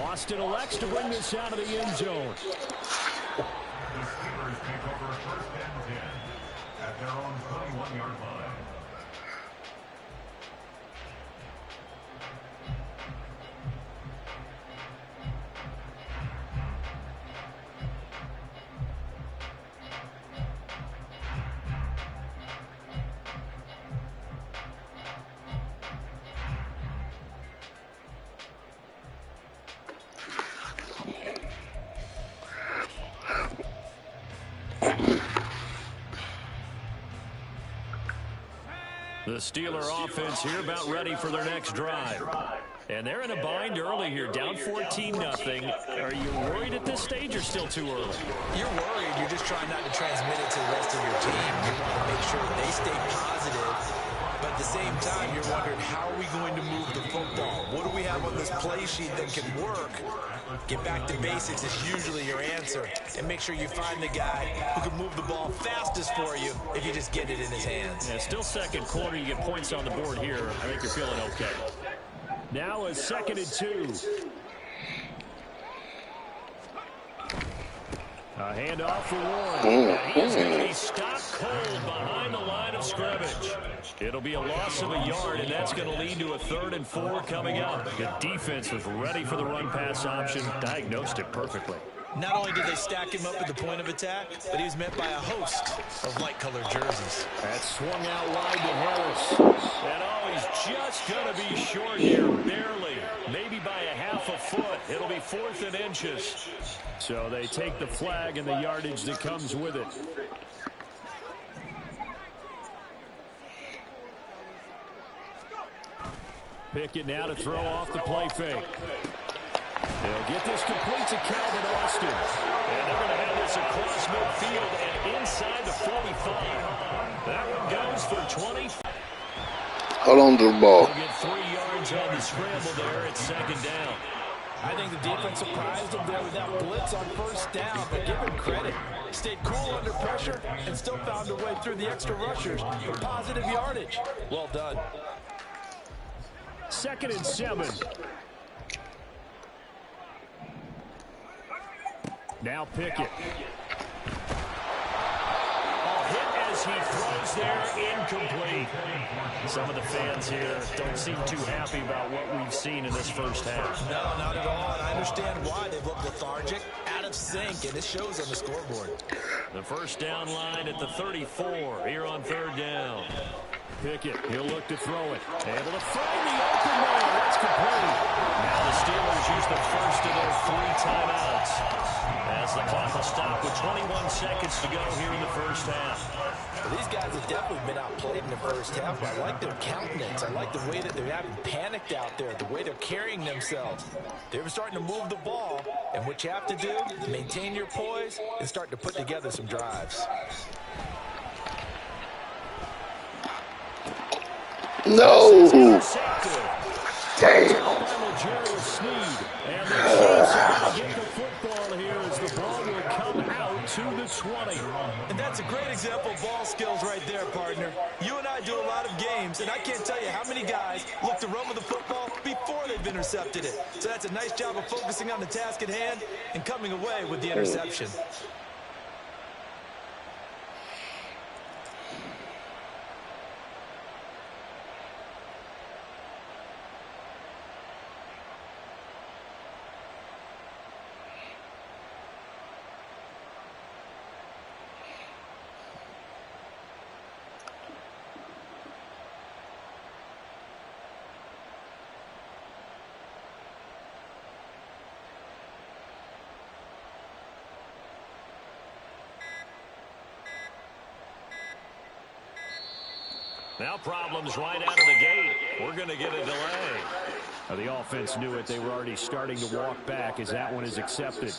Austin elects to bring this out of the end zone. The Steelers take over 1st and 10 at their own 21-yard line. The Steeler offense here about ready for their next drive. And they're in a bind early here, down 14-0. Are you worried at this stage or still too early? You're worried. You're just trying not to transmit it to the rest of your team. You want to make sure they stay positive. But at the same time, you're wondering, how are we going to move the football? What do we have on this play sheet that can work? Get back to basics is usually your answer. And make sure you find the guy who can move the ball fastest for you if you just get it in his hands. Yeah, still second quarter. You get points on the board here. I think you're feeling okay. Now a 2nd and 2. A handoff for Warren. He's going to be stopped cold behind the line of scrimmage. It'll be a loss of a yard, and that's going to lead to a 3rd and 4 coming up. The defense was ready for the run-pass option, diagnosed it perfectly. Not only did they stack him up at the point of attack, but he was met by a host of light-colored jerseys. That swung out wide to Harris. And he's just going to be short here, barely. Maybe by a half a foot. It'll be 4th and inches. So they take the flag and the yardage that comes with it. Pickett now to throw off the play fake. They'll get this complete to Calvin Austin. And they're going to have this across midfield and inside the 45. That one goes for 20. Hold on to the ball. They'll get 3 yards on the scramble there. It's 2nd down. I think the defense surprised him there with that blitz on 1st down, but give him credit. Stayed cool under pressure and still found a way through the extra rushers for positive yardage. Well done. 2nd and 7. Now Pickett. Hit as he throws there, incomplete. Some of the fans here don't seem too happy about what we've seen in this first half. No, not at all. And I understand why. They've looked lethargic, out of sync, and it shows on the scoreboard. The 1st down line at the 34 here on 3rd down. Pickett, he'll look to throw it. Able to find the open man. That's complete. Now the Steelers use the first of their 3 timeouts. As the clock will stop with 21 seconds to go here in the first half. Well, these guys have definitely been outplayed in the first half. I like their countenance. I like the way that they're having panicked out there, the way they're carrying themselves. They're starting to move the ball, and what you have to do, maintain your poise and start to put together some drives. No. Damn. And the Chiefs are going to get the football here as the ball will come out to the 20. And that's a great example of ball skills right there, partner. You and I do a lot of games, and I can't tell you how many guys look to run with the football before they've intercepted it. So that's a nice job of focusing on the task at hand and coming away with the interception. Now problems right out of the gate. We're going to get a delay. Now the offense knew it. They were already starting to walk back as that one is accepted.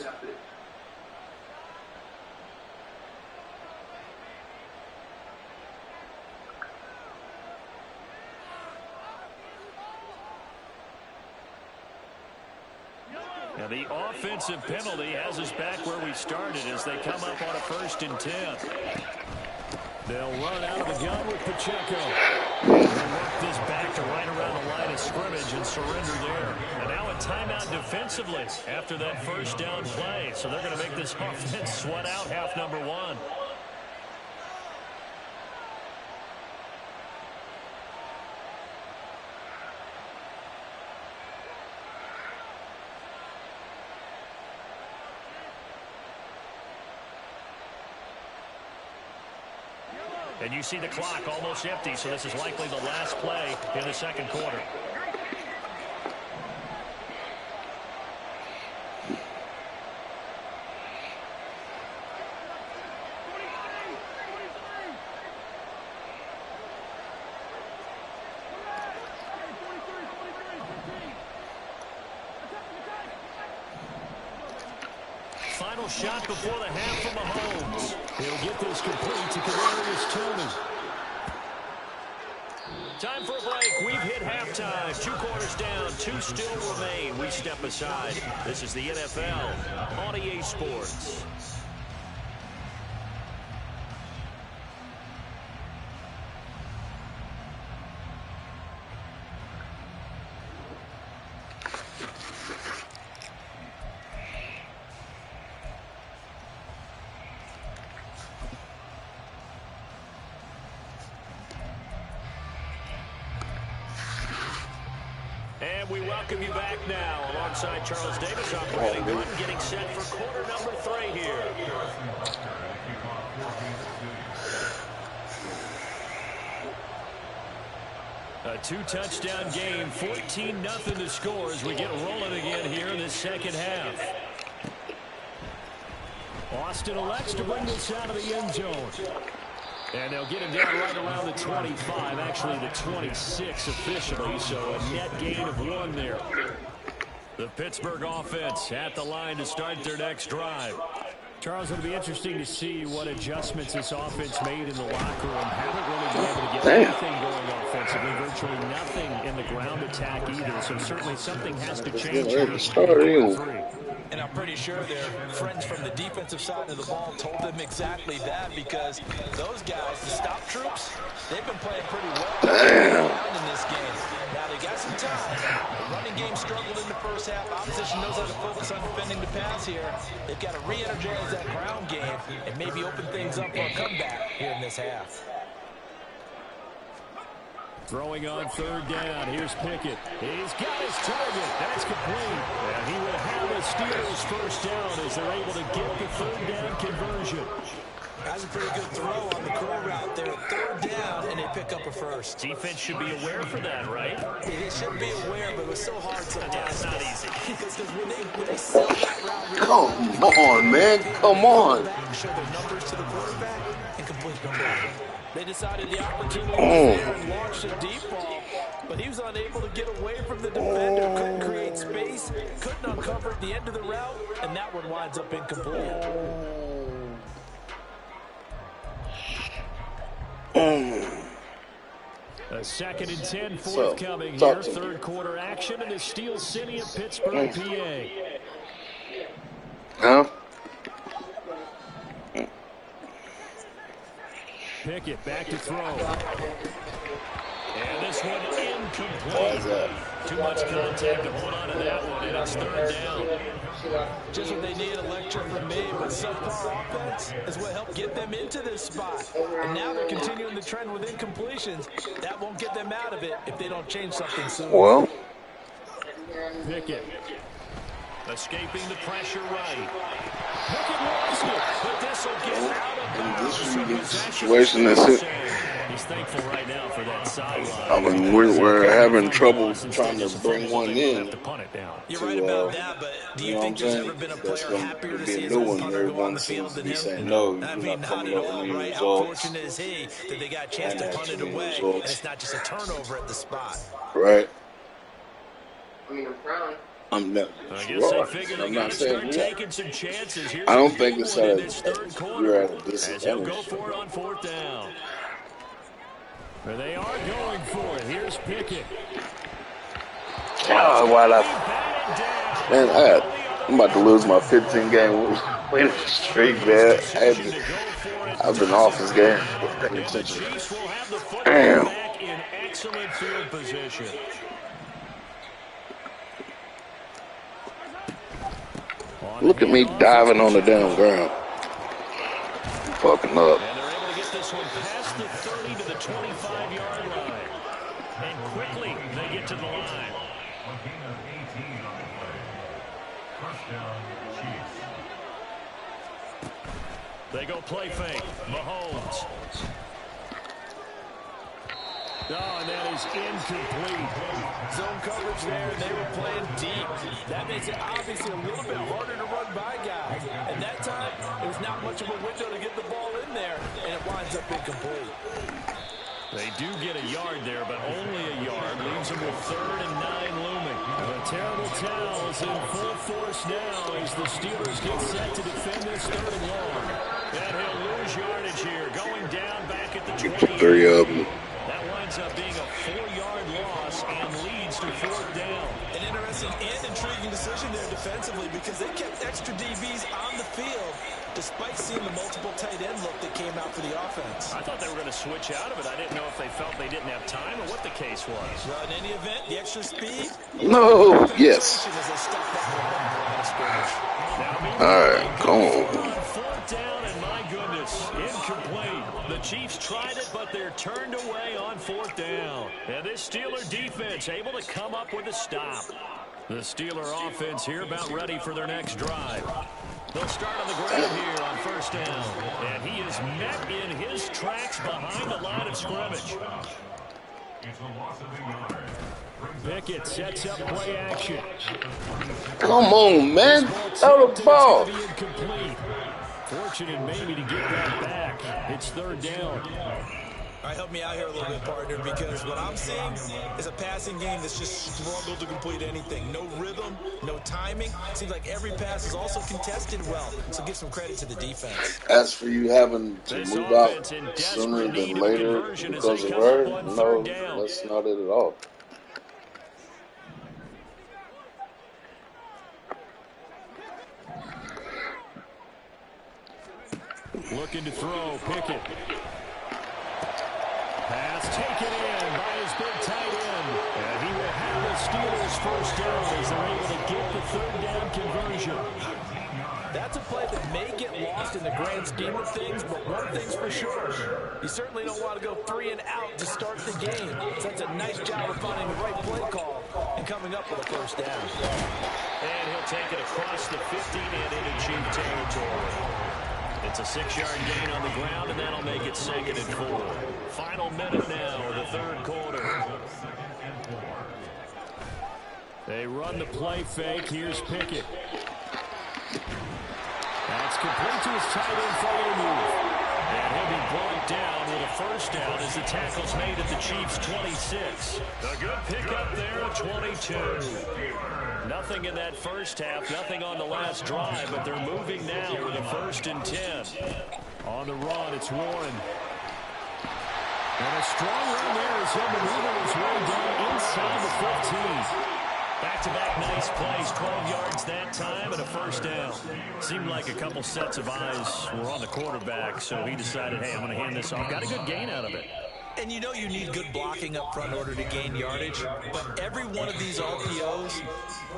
Now the offensive penalty has us back where we started as they come up on a 1st and 10. They'll run out of the gun with Pacheco. They'll work this back to right around the line of scrimmage and surrender there. And now a timeout defensively after that 1st down play. So they're going to make this offense sweat out half number 1. And you see the clock almost empty, so this is likely the last play in the 2nd quarter. Final shot before the half from Mahomes. He'll get this complete to Kadarius Toney. Time for a break. We've hit halftime. 2 quarters down. 2 still remain. We step aside. This is the NFL on EA Sports. And we welcome you back now alongside Charles Davis. I'm Brandon Gruden getting set for quarter number 3 here. A 2-touchdown game, 14-0 to score as we get rolling again here in this second half. Austin elects to bring this out of the end zone. And they'll get him down right around the 25, actually the 26 officially, so a net gain of 1 there. The Pittsburgh offense at the line to start their next drive. Charles, it'll be interesting to see what adjustments this offense made in the locker room. Haven't really been able to get anything going offensively, virtually nothing in the ground attack either, so certainly something has to change here. And I'm pretty sure their friends from the defensive side of the ball told them exactly that, because those guys, the stop troops, they've been playing pretty well in this game. Now they got some time. The running game struggled in the first half. Opposition knows how to focus on defending the pass here. They've got to re-energize that ground game and maybe open things up for a comeback here in this half. Throwing on 3rd down. Here's Pickett. He's got his target. That's complete. And he will have the Steelers first down as they're able to get the 3rd down conversion. That's a pretty good throw on the curl route there. 3rd down, and they pick up a first. Defense should be aware for that, right? It should be aware, but it was so hard sometimes. Yeah, it's not easy. Because when they sell that route, Come on, man. Come on. Show their numbers to the quarterback and complete the ball. They decided the opportunity was there and launched a deep ball, but he was unable to get away from the defender, couldn't create space, couldn't uncover at the end of the route, and that one winds up incomplete. A 2nd and 10 forthcoming here. 3rd quarter action in the Steel City of Pittsburgh, PA. Huh? Pickett back to throw. And this one incomplete. Too much contact to hold on to that one, and it's 3rd down. Just what they need, a lecture from me, but subpar offense is what helped get them into this spot. And now they're continuing the trend with incompletions. That won't get them out of it if they don't change something soon. Well. Pickett. Escaping the pressure right. Pickett lost it, but this will get out of bounds. In this situation, that's it. He's thankful right now for that sideline. I mean, we're having trouble trying to bring one in. You're right about that, but do you think there's ever been a player happier to see his own punter go on the field than him? No, I mean, not at all, right? How fortunate is he that they got a chance to punt it away, and it's not just a turnover at the spot. Right. I mean, I'm proud. I'm not. I guess they figure they got to start taking some chances. Here's I don't think it's in this 3rd quarter at a as he'll go disadvantage. for it on 4th down. But they are going for it. Here's Pickett. Oh, why not? Man, I'm about to lose my 15-game winning streak, man. I've been off this game. Paying attention. Damn. In excellent field position. Look at me diving on the damn ground. Fucking up. And they're able to get this one past the 30 to the 25-yard line. And quickly, they get to the line. They go play fake. Mahomes. Oh, and that is incomplete. Zone coverage there, and they were playing deep. That makes it obviously a little bit harder to run by guys. And that time, it was not much of a window to get the ball in there, and it winds up incomplete. They do get a yard there, but only a yard. Leaves them with 3rd and 9 looming. The terrible towels in full force now as the Steelers get set to defend this 3rd and long. And he'll lose yardage here, going down back at the 20. 3 of them. That winds up being being a 4-yard loss and leads to 4th down. An interesting and intriguing decision there defensively because they kept extra DBs on the field despite seeing the multiple tight end look that came out for the offense. I thought they were going to switch out of it. I didn't know if they felt they didn't have time or what the case was. Well, in any event, the extra speed. No, yes. All right, come on. 4th down, and my goodness, incomplete. The Chiefs tried it, but they're turned away on 4th down. And this Steeler defense able to come up with a stop. The Steeler offense here about ready for their next drive. They'll start on the ground here on 1st down. And he is met in his tracks behind the line of scrimmage. Pickett sets up play action. Come on, man. Throw the ball. Fortunate maybe to get that back. It's 3rd down. All right, help me out here a little bit, partner, because what I'm seeing is a passing game that's just struggled to complete anything. No rhythm, no timing. Seems like every pass is also contested well, so give some credit to the defense. As for you having to move out sooner than later because of her, no, that's not it at all. Looking to throw, Pickett. Pass taken in by his big tight end. And he will have the Steelers 1st down as they're able to get the 3rd down conversion. That's a play that may get lost in the grand scheme of things, but one thing's for sure. You certainly don't want to go 3 and out to start the game. So that's a nice job of finding the right play call and coming up with a 1st down. And he'll take it across the 15 and into Chief territory. It's a 6-yard gain on the ground, and that'll make it 2nd and 4. Final minute now of the 3rd quarter. They run the play fake. Here's Pickett. That's complete to his tight end for the move. And he'll be brought down with a 1st down as the tackle's made at the Chiefs' 26. A good pickup there at 22. Nothing in that first half, nothing on the last drive, but they're moving now with a 1st and 10. On the run, it's Warren. And a strong run there as he'll maneuver his way down inside the 15. Back-to-back nice plays, 12 yards that time and a 1st down. Seemed like a couple sets of eyes were on the quarterback, so he decided, hey, I'm going to hand this off. Got a good gain out of it. And you know you need good blocking up front in order to gain yardage, but every one of these RPOs,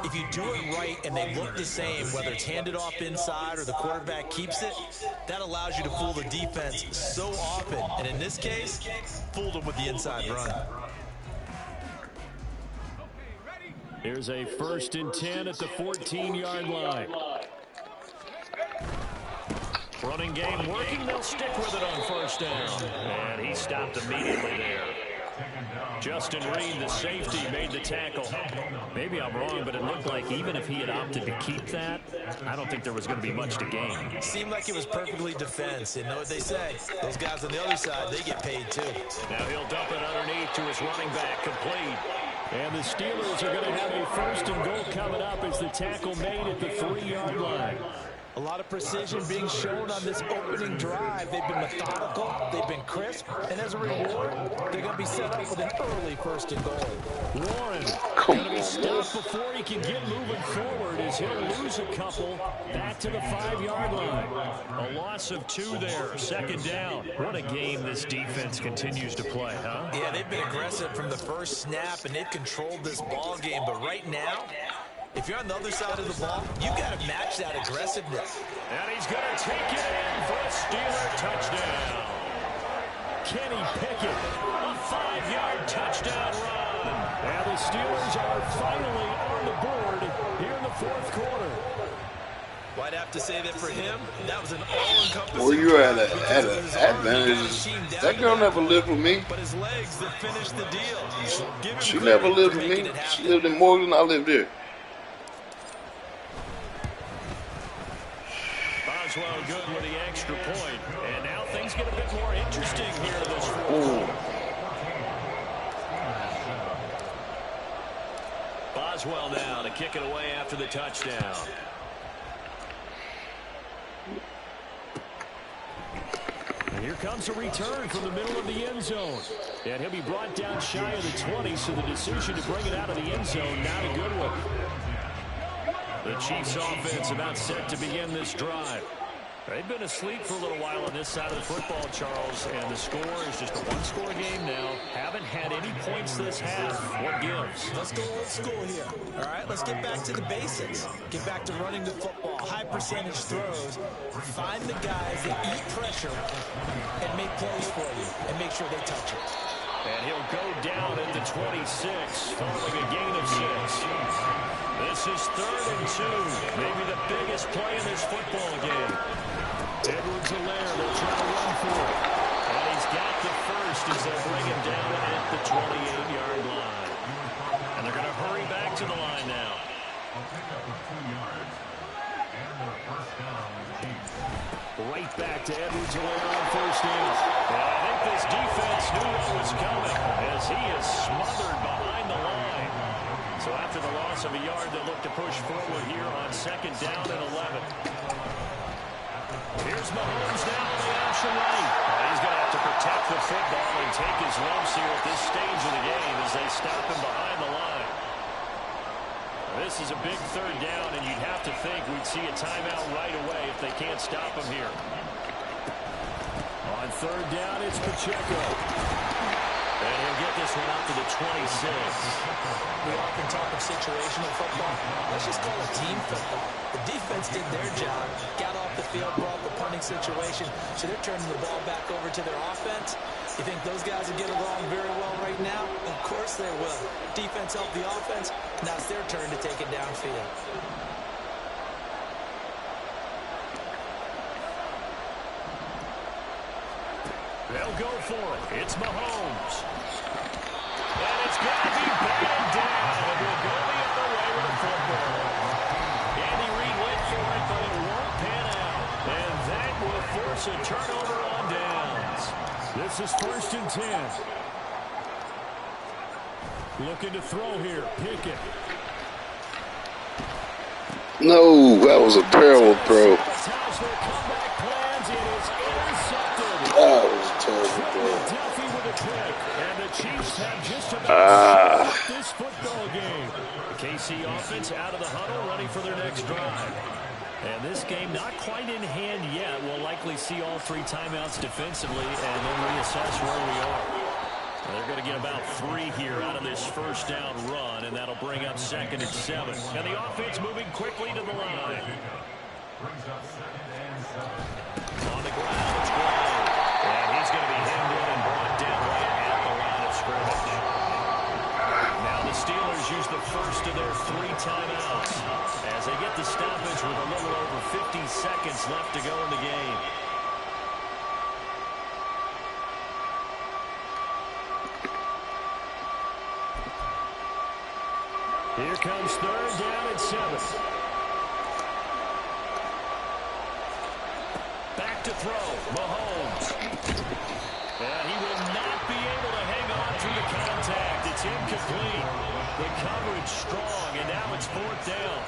if you do it right and they look the same, whether it's handed off inside or the quarterback keeps it, that allows you to fool the defense so often. And in this case, fooled them with the inside run. Here's a 1st and 10 at the 14-yard line. Running game working. They'll stick with it on 1st down. And he stopped immediately there. Justin Reed, the safety, made the tackle. Maybe I'm wrong, but it looked like even if he had opted to keep that, I don't think there was going to be much to gain. It seemed like it was perfectly defense. And know what they say? Those guys on the other side, they get paid too. Now he'll dump it underneath to his running back, complete. And the Steelers are going to have a 1st and goal coming up as the tackle made at the 3-yard line. A lot of precision being shown on this opening drive. They've been methodical, they've been crisp, and as a reward, they're going to be set up with an early 1st and goal. Warren going to be stopped before he can get moving forward as he'll lose a couple back to the 5-yard line. A loss of 2 there, 2nd down. What a game this defense continues to play, huh? Yeah, they've been aggressive from the first snap, and they've controlled this ball game, but right now, if you're on the other side of the ball, you got to match that aggressiveness. And he's going to take it in for a Steeler touchdown. Kenny Pickett, a 5-yard touchdown run. And the Steelers are finally on the board here in the 4th quarter. Well, I'd have to say that for him, that was an all-encompassing. Well, you're at an advantage. That girl never lived with me. But his legs that finished the deal. She never lived with me. She lived in Morgan. I lived here. Boswell good with the extra point. And now things get a bit more interesting here in this 4th quarter. Boswell now to kick it away after the touchdown. And here comes a return from the middle of the end zone. And he'll be brought down shy of the 20, so the decision to bring it out of the end zone, not a good one. The Chiefs offense about set to begin this drive. They've been asleep for a little while on this side of the football, Charles, and the score is just a one-score game now. Haven't had any points this half. What gives? Let's go old school here. All right, let's get back to the basics. Get back to running the football, high percentage throws. Find the guys that eat pressure and make plays for you and make sure they touch it. And he'll go down at the 26, following a gain of 6. This is 3rd and 2, maybe the biggest play in this football game. Edwards-Helaire, they'll try to run for it. And he's got the first as they'll bring him down at the 28-yard line. And they're going to hurry back to the line now. Right back to Edwards-Helaire on first down. And I think this defense knew what was coming as he is smothered behind the line. So after the loss of a yard, they'll look to push forward here on 2nd down and 11. Here's Mahomes now on the option right. He's going to have to protect the football and take his lumps here at this stage of the game as they stop him behind the line. This is a big 3rd down, and you'd have to think we'd see a timeout right away if they can't stop him here. On 3rd down, it's Pacheco. And he'll get this one out to the 26. We often talk of situational football. Let's just call it team football. The defense did their job, got off the field, brought the punting situation, so they're turning the ball back over to their offense. You think those guys will get along very well right now? Of course they will. Defense helped the offense. Now it's their turn to take it downfield. They'll go for it. It's Mahomes. And it's going to be batted down. And we'll go the other way with the football. Andy Reid went for it, but it won't pan out. And that will force a turnover on downs. This is 1st and 10. Looking to throw here. Pickett. No, that was a terrible throw. That was a terrible throw. And the Chiefs have just about this football game. The KC offense out of the huddle, ready for their next drive. And this game not quite in hand yet. We'll likely see all 3 timeouts defensively and then reassess where we are. They're going to get about 3 here out of this 1st down run, and that'll bring up 2nd and 7. And the offense moving quickly to the line. On the ground, it's Gray. And he's going to be hemmed in and brought down right at the line of scrimmage. Now the Steelers use the first of their 3 timeouts as they get the stoppage with a little over 50 seconds left to go in the game. Here comes 3rd down and 7. Back to throw, Mahomes. And he will not be able to hang on through the contact. It's incomplete. The coverage strong, and now it's 4th down.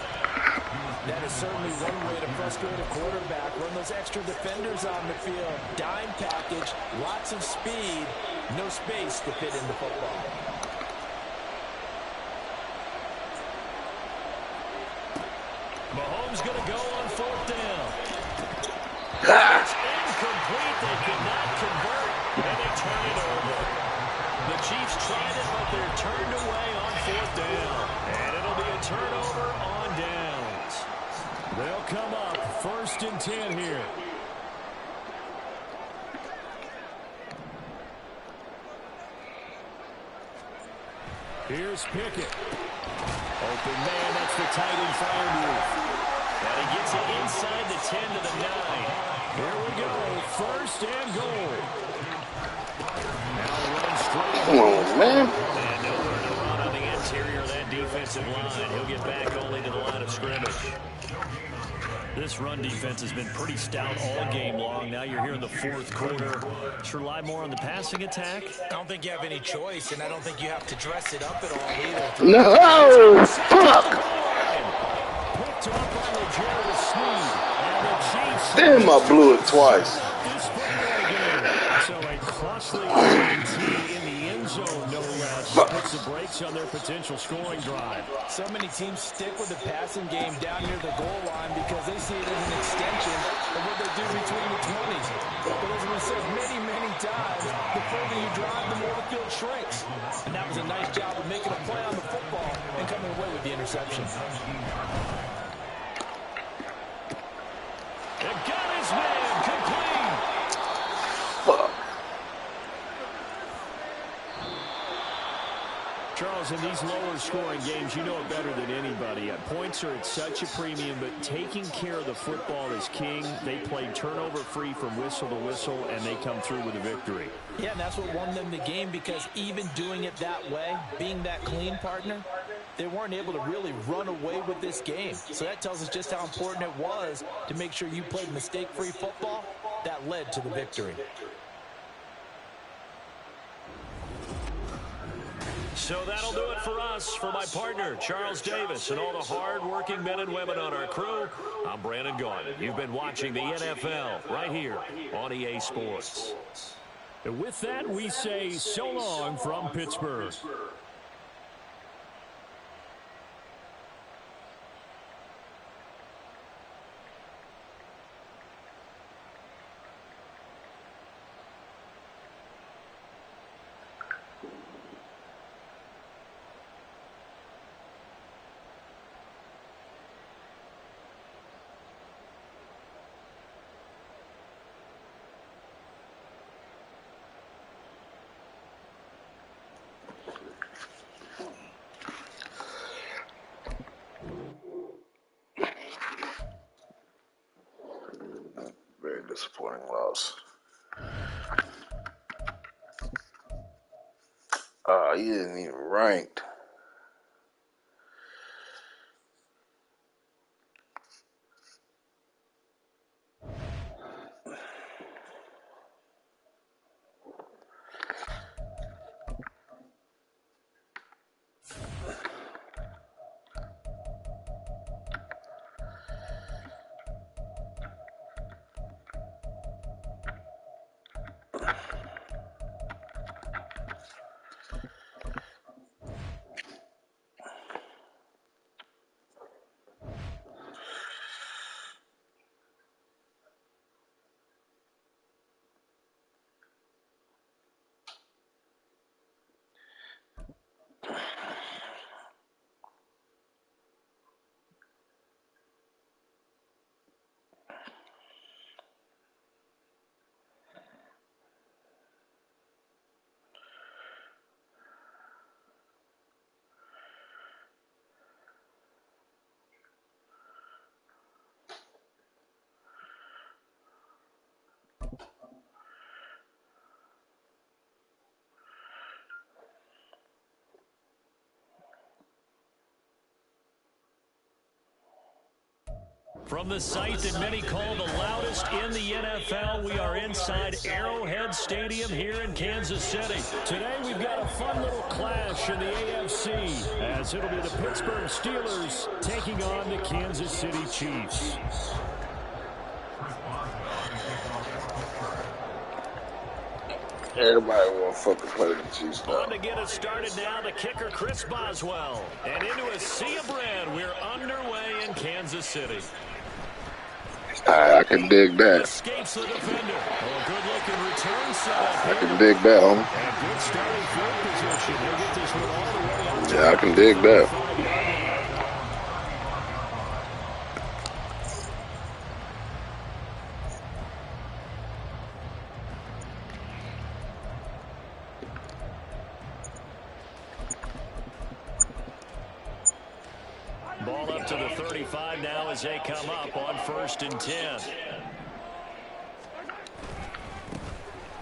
That is certainly one way to frustrate a quarterback. Run those extra defenders on the field. Dime package, lots of speed, no space to fit in the football. Mahomes going to go on 4th down. It's incomplete. They could not convert, and they turn it over. The Chiefs tried it, but they're turned away on 4th down. And it'll be a turnover on downs. They'll come up 1st and 10 here. Here's Pickett. Open man, that's the tight end fire move. And he gets it inside the 10 to the 9. Here we go, 1st and goal. Now run straight. Come on, man. And nowhere to run on the interior of that defensive line. He'll get back only to the line of scrimmage. This run defense has been pretty stout all game long. Now you're here in the 4th quarter. Should rely more on the passing attack. I don't think you have any choice, and I don't think you have to dress it up at all either. No, fuck. Damn, I blew it twice. puts the brakes on their potential scoring drive. So many teams stick with the passing game down near the goal line because they see it as an extension of what they do between the 20s. But as we said many times, the further you drive, the more the field shrinks. And that was a nice job of making a play on the football and coming away with the interception. It got his man complete. Fuck. Charles, in these lower scoring games, you know it better than anybody. Points are at such a premium, but taking care of the football is king. They played turnover free from whistle to whistle, and they come through with a victory. Yeah, and that's what won them the game, because even doing it that way, being that clean, partner, they weren't able to really run away with this game. So that tells us just how important it was to make sure you played mistake-free football. That led to the victory. So that'll do it for us. For my partner, Charles Davis, and all the hard-working men and women on our crew, I'm Brandon Gaudin. You've been watching the NFL right here on EA Sports. And with that, we say so long from Pittsburgh. Very disappointing loss. He isn't even ranked. From the site that many call the loudest in the NFL, we are inside Arrowhead Stadium here in Kansas City. Today we've got a fun little clash in the AFC, as it'll be the Pittsburgh Steelers taking on the Kansas City Chiefs. Everybody want to fucking play the Chiefs now. On to get us started now, the kicker, Chris Boswell. And into a sea of red, we're underway in Kansas City. I can dig that. Escapes the defender. Oh, good-looking return setup. I can dig that, homie. And good starting field position. He'll get this one all the way up. Yeah, I can dig that. Ball up to the 35 now as they come up on 1st and 10.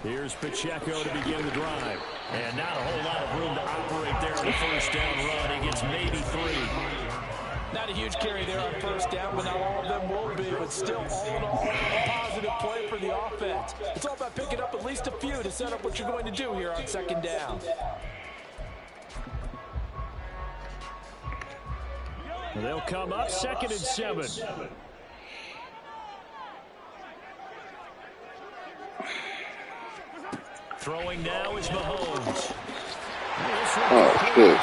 Here's Pacheco to begin the drive. And not a whole lot of room to operate there in the first down run. He gets maybe 3. Not a huge carry there on first down, but not all of them will be. But still, all in all, a positive play for the offense. It's all about picking up at least a few to set up what you're going to do here on 2nd down. They'll come up 2nd and 7. Throwing now is Mahomes. Oh, shit.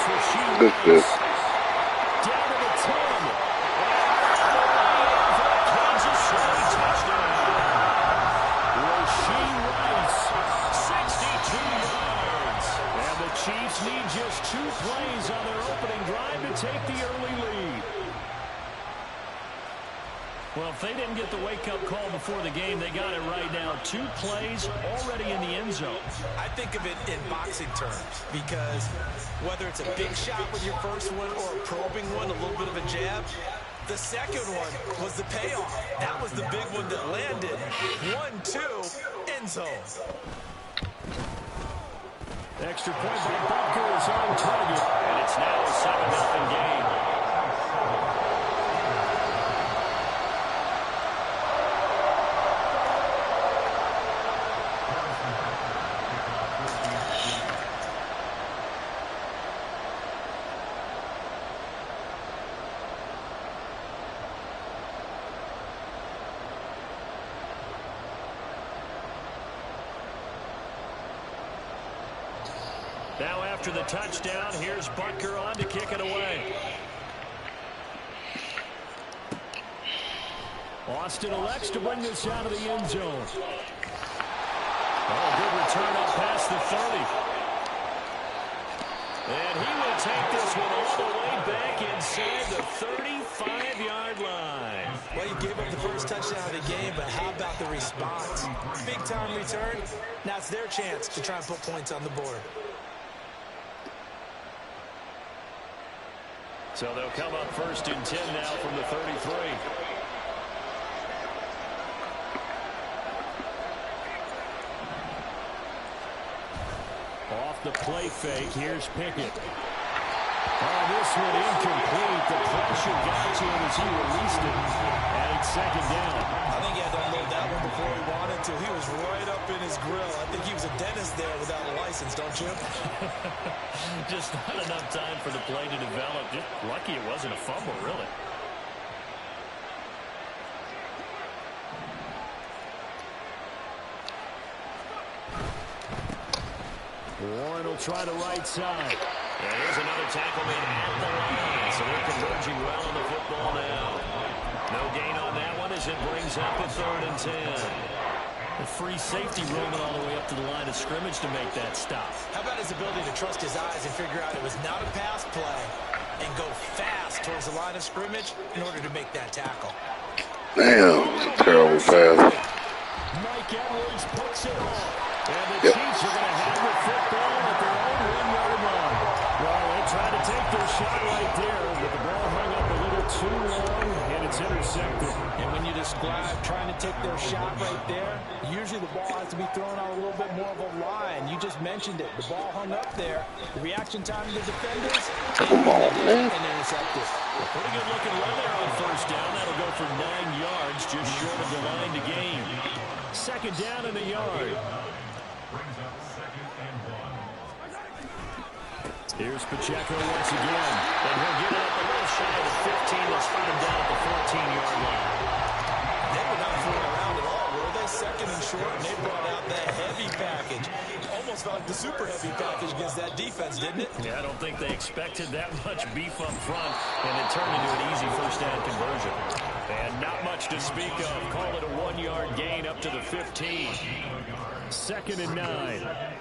Good shit. Down to the 10. Kansas City touchdown. Rasheed Rice, 62 yards. And the Chiefs need just 2 plays on their opening drive to take the early lead. Well, if they didn't get the wake-up call before the game, they got it right now. 2 plays already in the end zone. I think of it in boxing terms because whether it's a big shot with your first one or a probing one, a little bit of a jab, the second one was the payoff. That was the big one that landed. 1-2, end zone. Extra point by Butker is on target. And it's now a 7-0 game. Now after the touchdown, here's Butker on to kick it away. Austin elects to bring this out of the end zone. Oh, good return up past the 30. And he will take this one all the way back inside the 35-yard line. Well, you gave up the first touchdown of the game, but how about the response? Big-time return. Now it's their chance to try and put points on the board. So they'll come up 1st and 10 now from the 33. Off the play fake, here's Pickett. Oh, this one incomplete. The pressure got to him as he released it. And it's 2nd down. I think he had to unload that one before he wanted to. He was right up in his grill. I think he was a dentist there without a license, don't you? Just not enough time for the play to develop. Just lucky it wasn't a fumble, really. Warren will try the right side. And here's another tackle made at the line. So they're converging well on the football now. No gain on that one as it brings up a 3rd and 10. The free safety roaming all the way up to the line of scrimmage to make that stop. How about his ability to trust his eyes and figure out it was not a pass play and go fast towards the line of scrimmage in order to make that tackle? Damn, it's a terrible pass. Mike Edwards puts it off. And the Chiefs are going to have the football at their own 1-yard line. Well, they tried to take their shot right there, but the ball hung up a little too long, and it's intercepted. And when you describe trying to take their shot right there, usually the ball has to be thrown on a little bit more of a line. You just mentioned it. The ball hung up there. The reaction time of the defenders, Come on, man. and intercepted. A pretty good looking run there on 1st down. That'll go for 9 yards, just short of the line to gain. 2nd down and a yard. Brings up 2nd and 1. Here's Pacheco once again. And he'll get it up a little shy of the 15. They'll spot him down at the 14-yard line. They were not fooling around at all, were they? 2nd and short, and they brought out that heavy package. Almost felt like the super heavy package against that defense, didn't it? Yeah, I don't think they expected that much beef up front, and it turned into an easy 1st down conversion. And not much to speak of. Call it a 1-yard gain up to the 15. 2nd and 9. At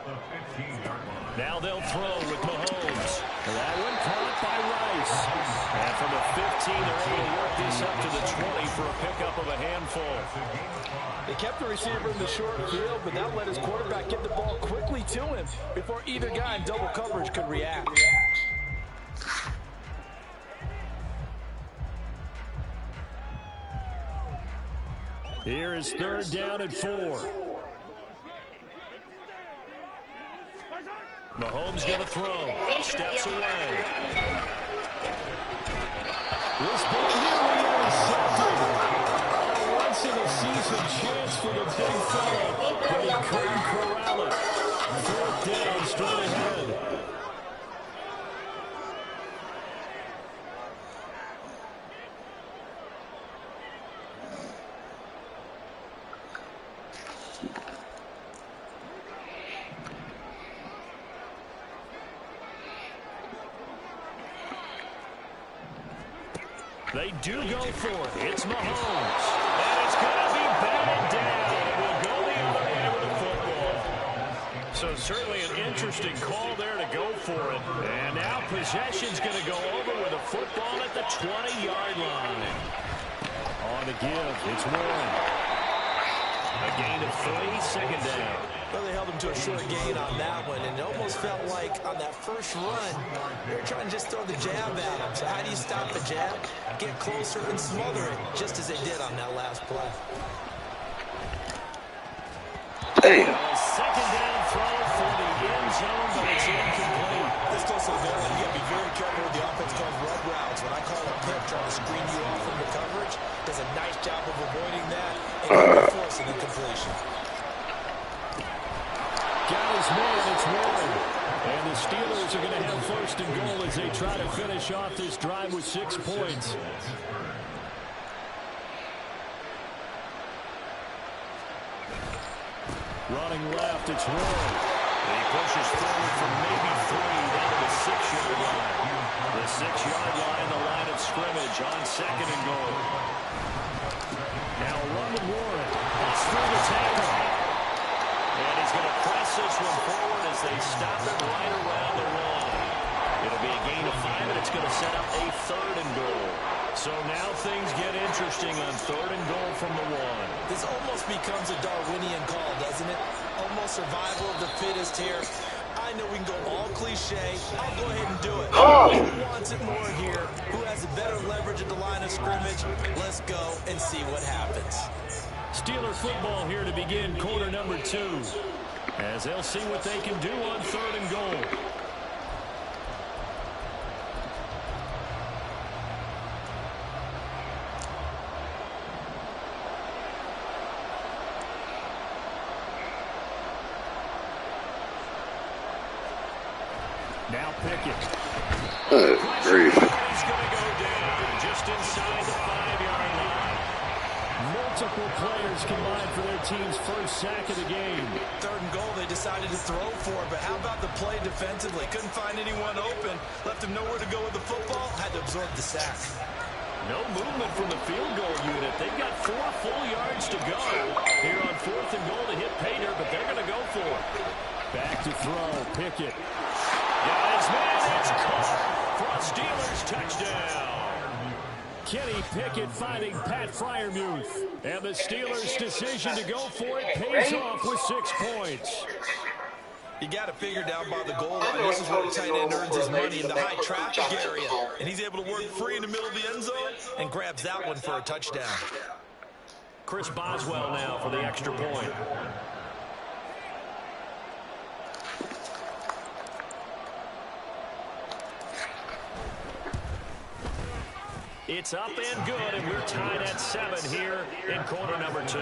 the 15-yard line. Now they'll throw with Mahomes. That one caught by Rice. And from the 15, they're able to work this up to the 20 for a pickup of a handful. They kept the receiver in the short field, but that let his quarterback get the ball quickly to him before either guy in double coverage could react. Here is 3rd down and 4. Mahomes going to throw. Steps away. This ball here intercepted. A once-in-a-season chance for the big fella, but he couldn't corral it. 4th down, straight ahead. They do go for it. It's Mahomes. And it's going to be batted down. It will go the other way with the football. So certainly an interesting call there to go for it. And now possession's going to go over with a football at the 20-yard line. On the give, it's Warren. A gain of 3, second down. Well, they held him to a short gain on that one, and it almost felt like on that first run, they were trying to just throw the jab at him. So how do you stop the jab? Get closer and smother it, just as they did on that last play. Damn. Second down throw for the end zone, but it's incomplete. This close to the goal, you got to be very careful with the offense called rub routes. When I call a pick, trying to screen you off from the coverage, does a nice job of avoiding that and force an incompletion. Got his man, it's Warren. And the Steelers are going to have first and goal as they try to finish off this drive with 6 points. Running left, it's Warren. And he pushes forward from maybe 3 down to the 6-yard line. The 6-yard line, the line of scrimmage on second and goal. Now run with Warren. That's through the tackle. And he's going to press this one forward as they stop it right around the 1. It'll be a gain of 5, and it's going to set up a third and goal. So now things get interesting on third and goal from the 1. This almost becomes a Darwinian call, doesn't it? Almost survival of the fittest here. I know we can go all cliche. I'll go ahead and do it. Who wants it more here? Who has a better leverage at the line of scrimmage? Let's go and see what happens. Steeler football here to begin quarter number 2, as they'll see what they can do on third and goal. Now Pickett. Grief. He's going to go down just inside the 5-yard line. Multiple players combined for their team's first sack of the game. Third and goal, they decided to throw for it, but how about the play defensively? Couldn't find anyone open, left him nowhere to go with the football, had to absorb the sack. No movement from the field goal unit. They've got 4 full yards to go here on fourth and goal to hit Pater, but they're going to go for it. Back to throw, Pickett. Got his man, it's caught for a Steelers touchdown. Kenny Pickett finding Pat Freiermuth. And the Steelers' decision to go for it pays off with 6 points. You got to figure down by the goal line. This is where the tight end earns his money in the high traffic area. And he's able to work free in the middle of the end zone and grabs that one for a touchdown. Chris Boswell now for the extra point. It's up and good, and we're tied at 7 here in quarter number 2.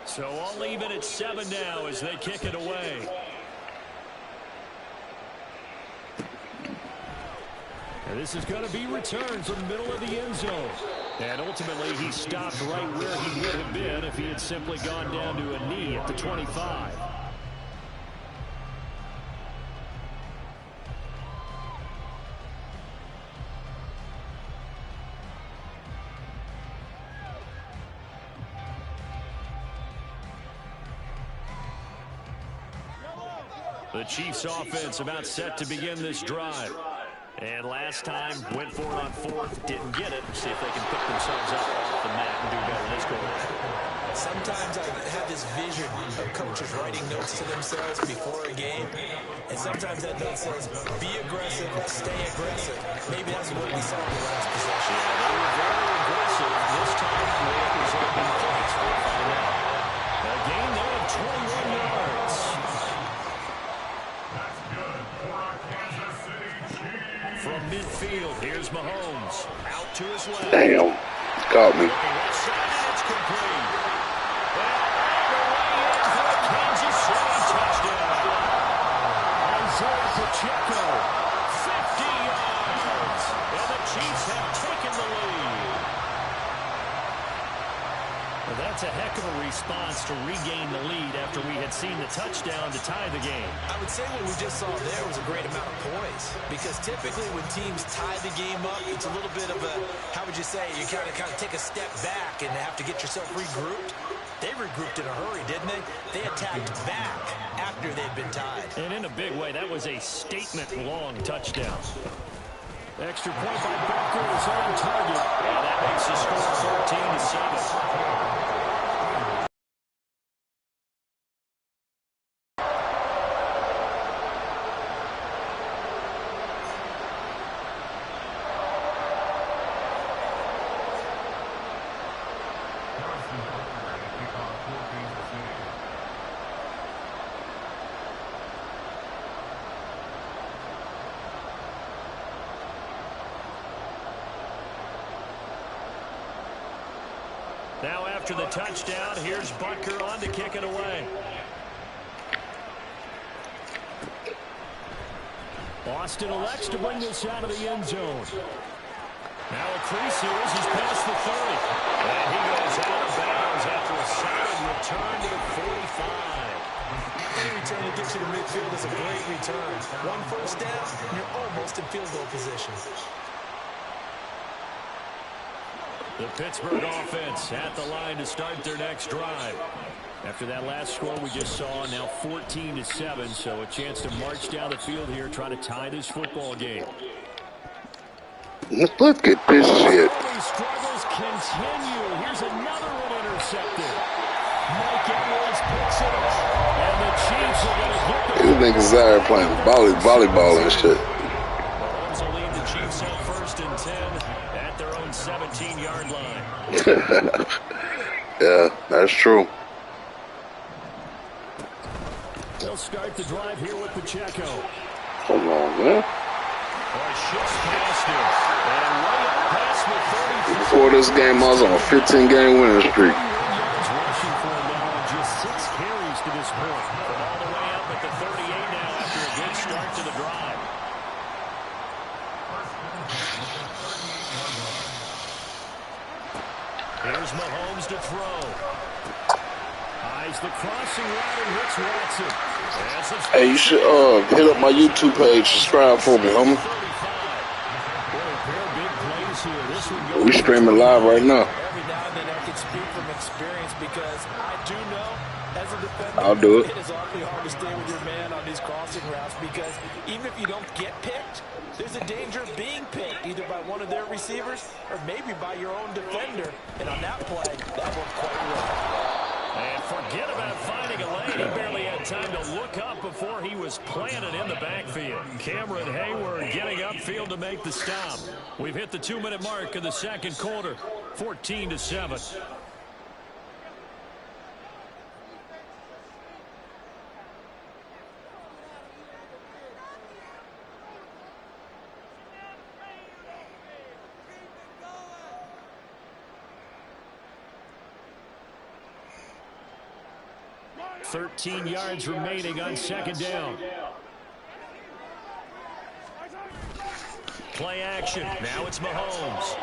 So all even at 7 now as they kick it away. And this is going to be returned from the middle of the end zone. And ultimately, he stopped right where he would have been if he had simply gone down to a knee at the 25. The Chiefs offense about set to begin this drive. And last time, went for it on 4th, didn't get it. See if they can pick themselves up off the mat and do better this go around. Sometimes I have this vision of coaches writing notes to themselves before a game. And sometimes that note says, be aggressive, stay aggressive. Maybe that's what we saw in the last possession. Yeah, they were very aggressive. This time, they resulted in points. We'll find out. A gain there of 21 yards. From midfield, here's Mahomes. Out to his left. Damn. Got me. It's complete. And all the way in for a Kansas City touchdown. Isaiah Pacheco, 50 yards. And the Chiefs have taken the lead. Well, that's a heck of a response to regain the lead after we had seen the touchdown to tie the game. I would say what we just saw there was a great amount of poise, because typically when teams tie the game up, it's a little bit of a, how would you say, you kind of take a step back and have to get yourself regrouped. They regrouped in a hurry, didn't they? They attacked back after they'd been tied. And in a big way, that was a statement-long touchdown. Extra point by Booker is on target. And that makes the score 14-7. Now after the touchdown, here's Butker on to kick it away. Austin elects to bring this out of the end zone. Now a crease here as he's past the 30. And he goes out of bounds after a solid return to the 45. Any return that gets you to midfield is a great return. One first down, you're almost in field goal position. The Pittsburgh offense at the line to start their next drive. After that last score we just saw, now 14-7, so a chance to march down the field here, trying to tie this football game. Look at this shit. Struggles continue. Here's another one intercepted. Mike Edwards picks it up, and the Chiefs are going to get the... These niggas out here playing volleyball and shit. Mahomes will lead the Chiefs up 1st and 10 at their own 17-yard line. Yeah, that's true. They'll start the drive here with Pacheco. Come on, man. Shifts past him. And way up past the 30. Before this game, I was on a 15-game winning streak. Rushing for him now, and just 6 carries to this point. From all the way up at the 38 now after a good start to the drive. Here's Mahomes to throw. Eyes the crossing route and hits Watson. Hey, you should hit up my YouTube page, subscribe for me, homie. We streaming live right now. Every now and then I can speak from experience, because I do know, as a defender, I'll do it. It is awfully hard to stay with your man on these crossing routes, because even if you don't get picked, there's a danger of being picked, either by one of their receivers or maybe by your own defender. And on that play, that worked quite well. And forget about finding a lane. He barely had time to look up before he was planted in the backfield. Cameron Hayward getting upfield to make the stop. We've hit the 2-minute mark of the second quarter. 14-7. $13 yards remaining on second down. Play action. Now it's Mahomes.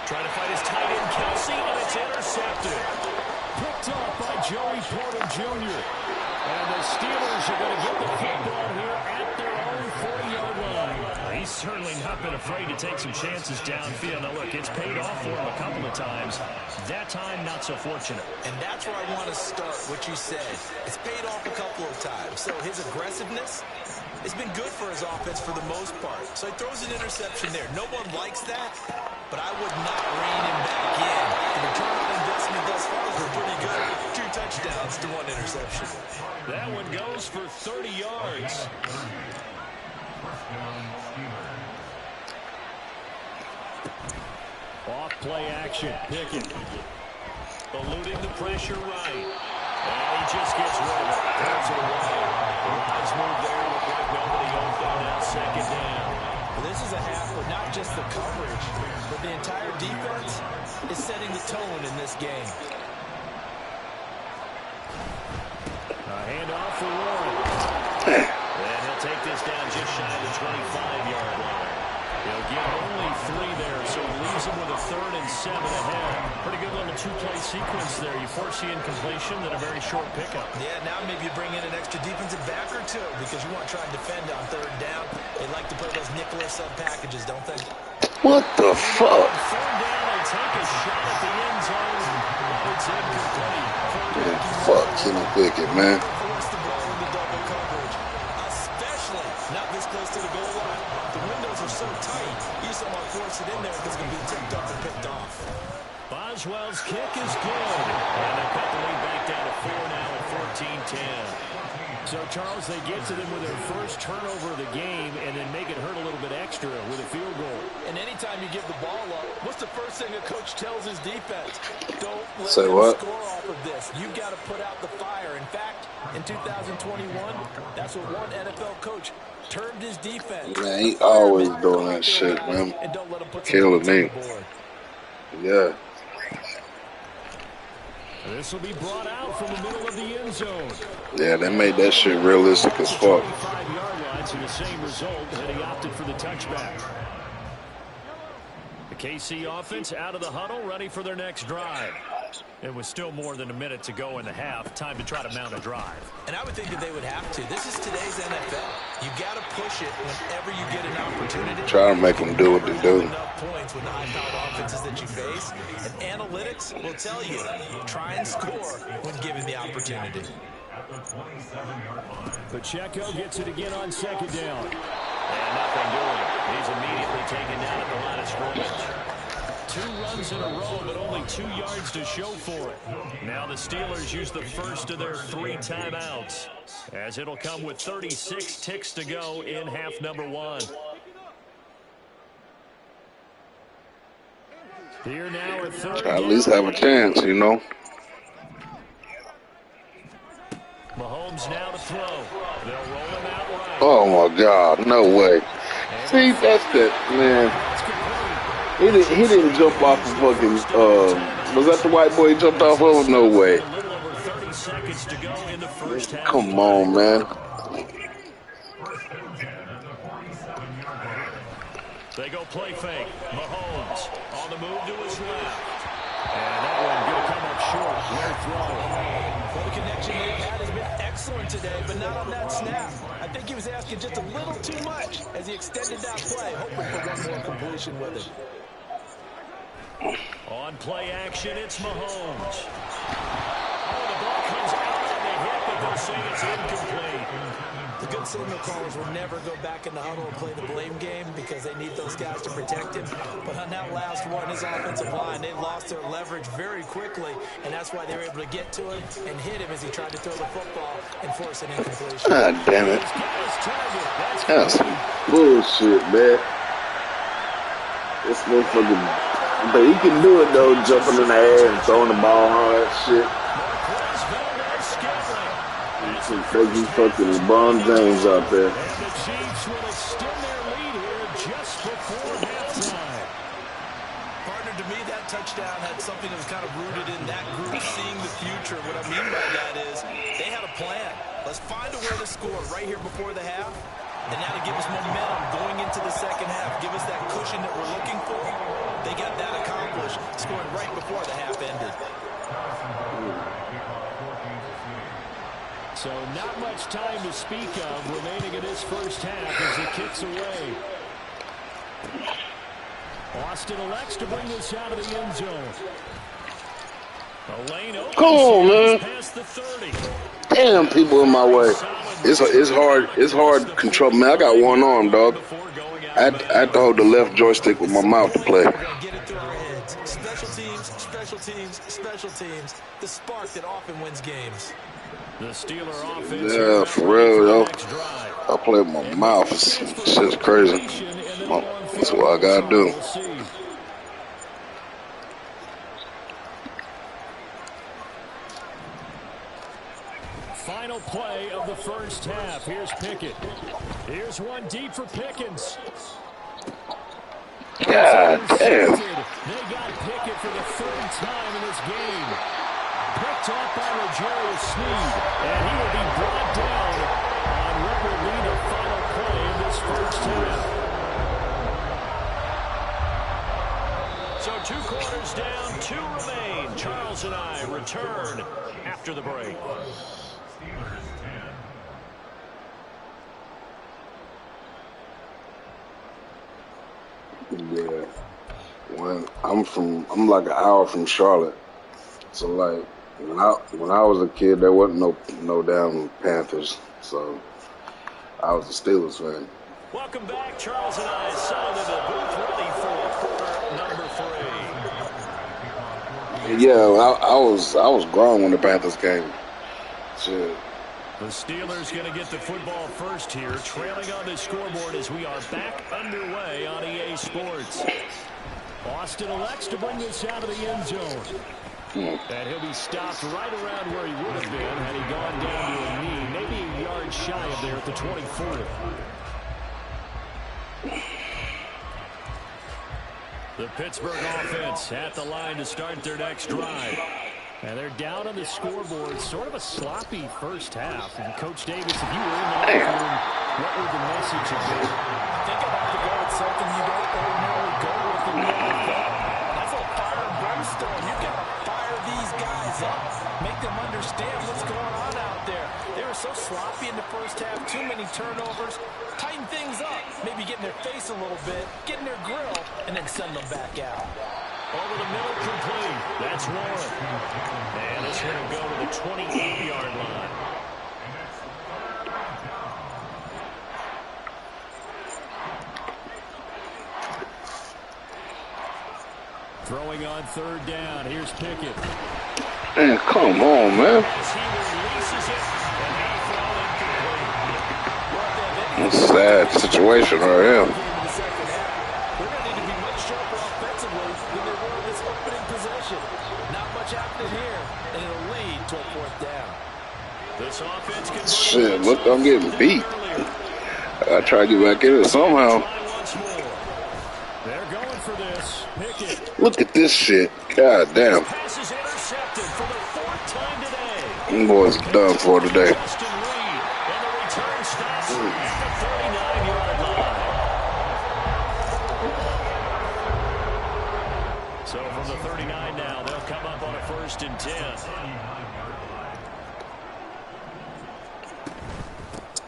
Trying to fight his tight end, Kelsey, and it's intercepted. Picked off by Joey Porter Jr. And the Steelers are going to get the football here at their own 40-yard line. He's certainly not been afraid to take some chances downfield. Now, look, it's paid off for him a couple of times. That time, not so fortunate. And that's where I want to start, what you said. It's paid off a couple of times. So his aggressiveness has been good for his offense for the most part. So he throws an interception there. No one likes that, but I would not rein him back in. The return on investment thus far has been pretty good. 2 touchdowns to 1 interception. That one goes for 30 yards. Off play action. Pickett eluding the pressure right. And he just gets rid of it. Throws it away. Nice move there. Looked like nobody open. Now second down. Well, this is a half where not just the coverage, but the entire defense is setting the tone in this game. A handoff for Warren. And he'll take this down just shy of the 25-yard line. He'll get only 3 there, so at least leaves them with a 3rd and 7 ahead. Pretty good little 2-play sequence there. You force the incompletion, then a very short pickup. Yeah, now maybe you bring in an extra defensive back or two because you want to try and defend on 3rd down. They like to play those nickel sub packages, don't they? What the fuck? 3rd down, they take a shot at the end zone. It's incomplete. Man, fuck Kenny Pickett, man. Force the ball into double coverage, especially not this close to the goal line. The windows are so tight, you just don't want to force it in there because it's going to be tipped up and picked off. Boswell's kick is good. And they cut the lead back down to 4 now at 14-10. So, Charles, they get to them with their first turnover of the game and then make it hurt a little bit extra with a field goal. And anytime you give the ball up, what's the first thing a coach tells his defense? Don't let Say them what? score off of this. You've got to put out the fire. In fact, in 2021, that's what one NFL coach termed his defense. Man, he always doing that shit, man. And don't let them put Killing me. board. Yeah. This will be brought out from the middle of the end zone. Yeah, they made that shit realistic as fuck. 25-yard line, so the same result had he opted for the touchback. The KC offense out of the huddle, ready for their next drive. It was still more than a minute to go in the half. Time to try to mount a drive. And I would think that they would have to. This is today's NFL. You got to push it whenever you get an opportunity. Try to make them do what they do. Enough points with the high-powered offenses that you face. And analytics will tell you, try and score when given the opportunity. Pacheco gets it again on 2nd down. And nothing doing. He's immediately taken down at the line of scrimmage. 2 runs in a row, but only 2 yards to show for it. Now the Steelers use the first of their 3 timeouts, as it'll come with 36 ticks to go in half number 1. Here now at 3rd Try at least have a chance, you know. Mahomes now to throw. They'll roll him out right. Oh my God, no way. See, that's that, man. He didn't jump off of fucking, was that the white boy he jumped off of? No way. A little over 30 seconds to go in the first half. Come on, man. They go play fake. Mahomes on the move to his left. And that one going to come up short. No throw. Well, the connection they've had has been excellent today, but not on that snap. I think he was asking just a little too much as he extended that play, hoping for one more completion with it. On play action, it's Mahomes. Oh, the ball comes out on the hit, but they'll say it's incomplete. The good signal callers will never go back in the huddle and play the blame game because they need those guys to protect him. But on that last one, his offensive line, they lost their leverage very quickly, and that's why they were able to get to him and hit him as he tried to throw the football and force an incompletion. God damn it. That's bullshit, man. This motherfucker, but he can do it though, jumping in the air and throwing the ball and all that shit. He's fucking LeBron James out there. And the Chiefs will extend their lead here just before halftime. Partner, to me, that touchdown had something that was kind of rooted in that group seeing the future. What I mean by that is they had a plan. Let's find a way to score right here before the half. And now to give us momentum going into the second half, give us that cushion that we're looking for. They got that accomplished, scoring right before the half ended. So not much time to speak of remaining in this first half as it kicks away. Austin elects to bring this out of the end zone. A lane open. Come on, man. Past the 30. Damn, people in my way. It's hard control. Man, I got one arm, dog. I have to hold the left joystick with my mouth to play. We're going to get it through our heads. Special teams, special teams, special teams. The spark that often wins games. The Steeler offense. Yeah, for real, yo. I play with my mouth. Shit's crazy. That's what I gotta do. Final play of the first half. Here's Pickett. Here's one deep for Pickens. God damn. They got Pickett for the 3rd time in this game. Picked off by L'Jarius Sneed, and he will be brought down on what will be the final play of this first half. So 2 quarters down, 2 remain. Charles and I return after the break. Yeah. I'm like an hour from Charlotte. So like when I was a kid, there wasn't no damn Panthers. So I was a Steelers fan. Welcome back, Charles and I settled into the booth ready for quarter number 3. Yeah, I was grown when the Panthers came. Shit. The Steelers going to get the football first here, trailing on the scoreboard as we are back underway on EA Sports. Austin elects to bring this out of the end zone. And he'll be stopped right around where he would have been had he gone down to a knee, maybe a yard shy of there at the 24. The Pittsburgh offense at the line to start their next drive. And they're down on the scoreboard, sort of a sloppy first half. And Coach Davis, if you were in the locker room, what would the message have been? I think I'd have to go with something you don't ordinarily go with in the NFL. That's a fire and brimstone. You've got to fire these guys up, make them understand what's going on out there. They were so sloppy in the first half, too many turnovers. Tighten things up, maybe get in their face a little bit, get in their grill, and then send them back out. Over the middle, complete. That's one. And this one will go to the 28-yard line. Throwing on third down. Here's Pickett. Man, come on, man. As he releases it, and they throw it incomplete. It's a sad situation right here. Shit, look, I'm getting beat. I gotta try to get back in it somehow. They're going for this. Look at this shit. God damn. Them boys are done for today. So from the 39 now, they'll come up on a 1st and 10.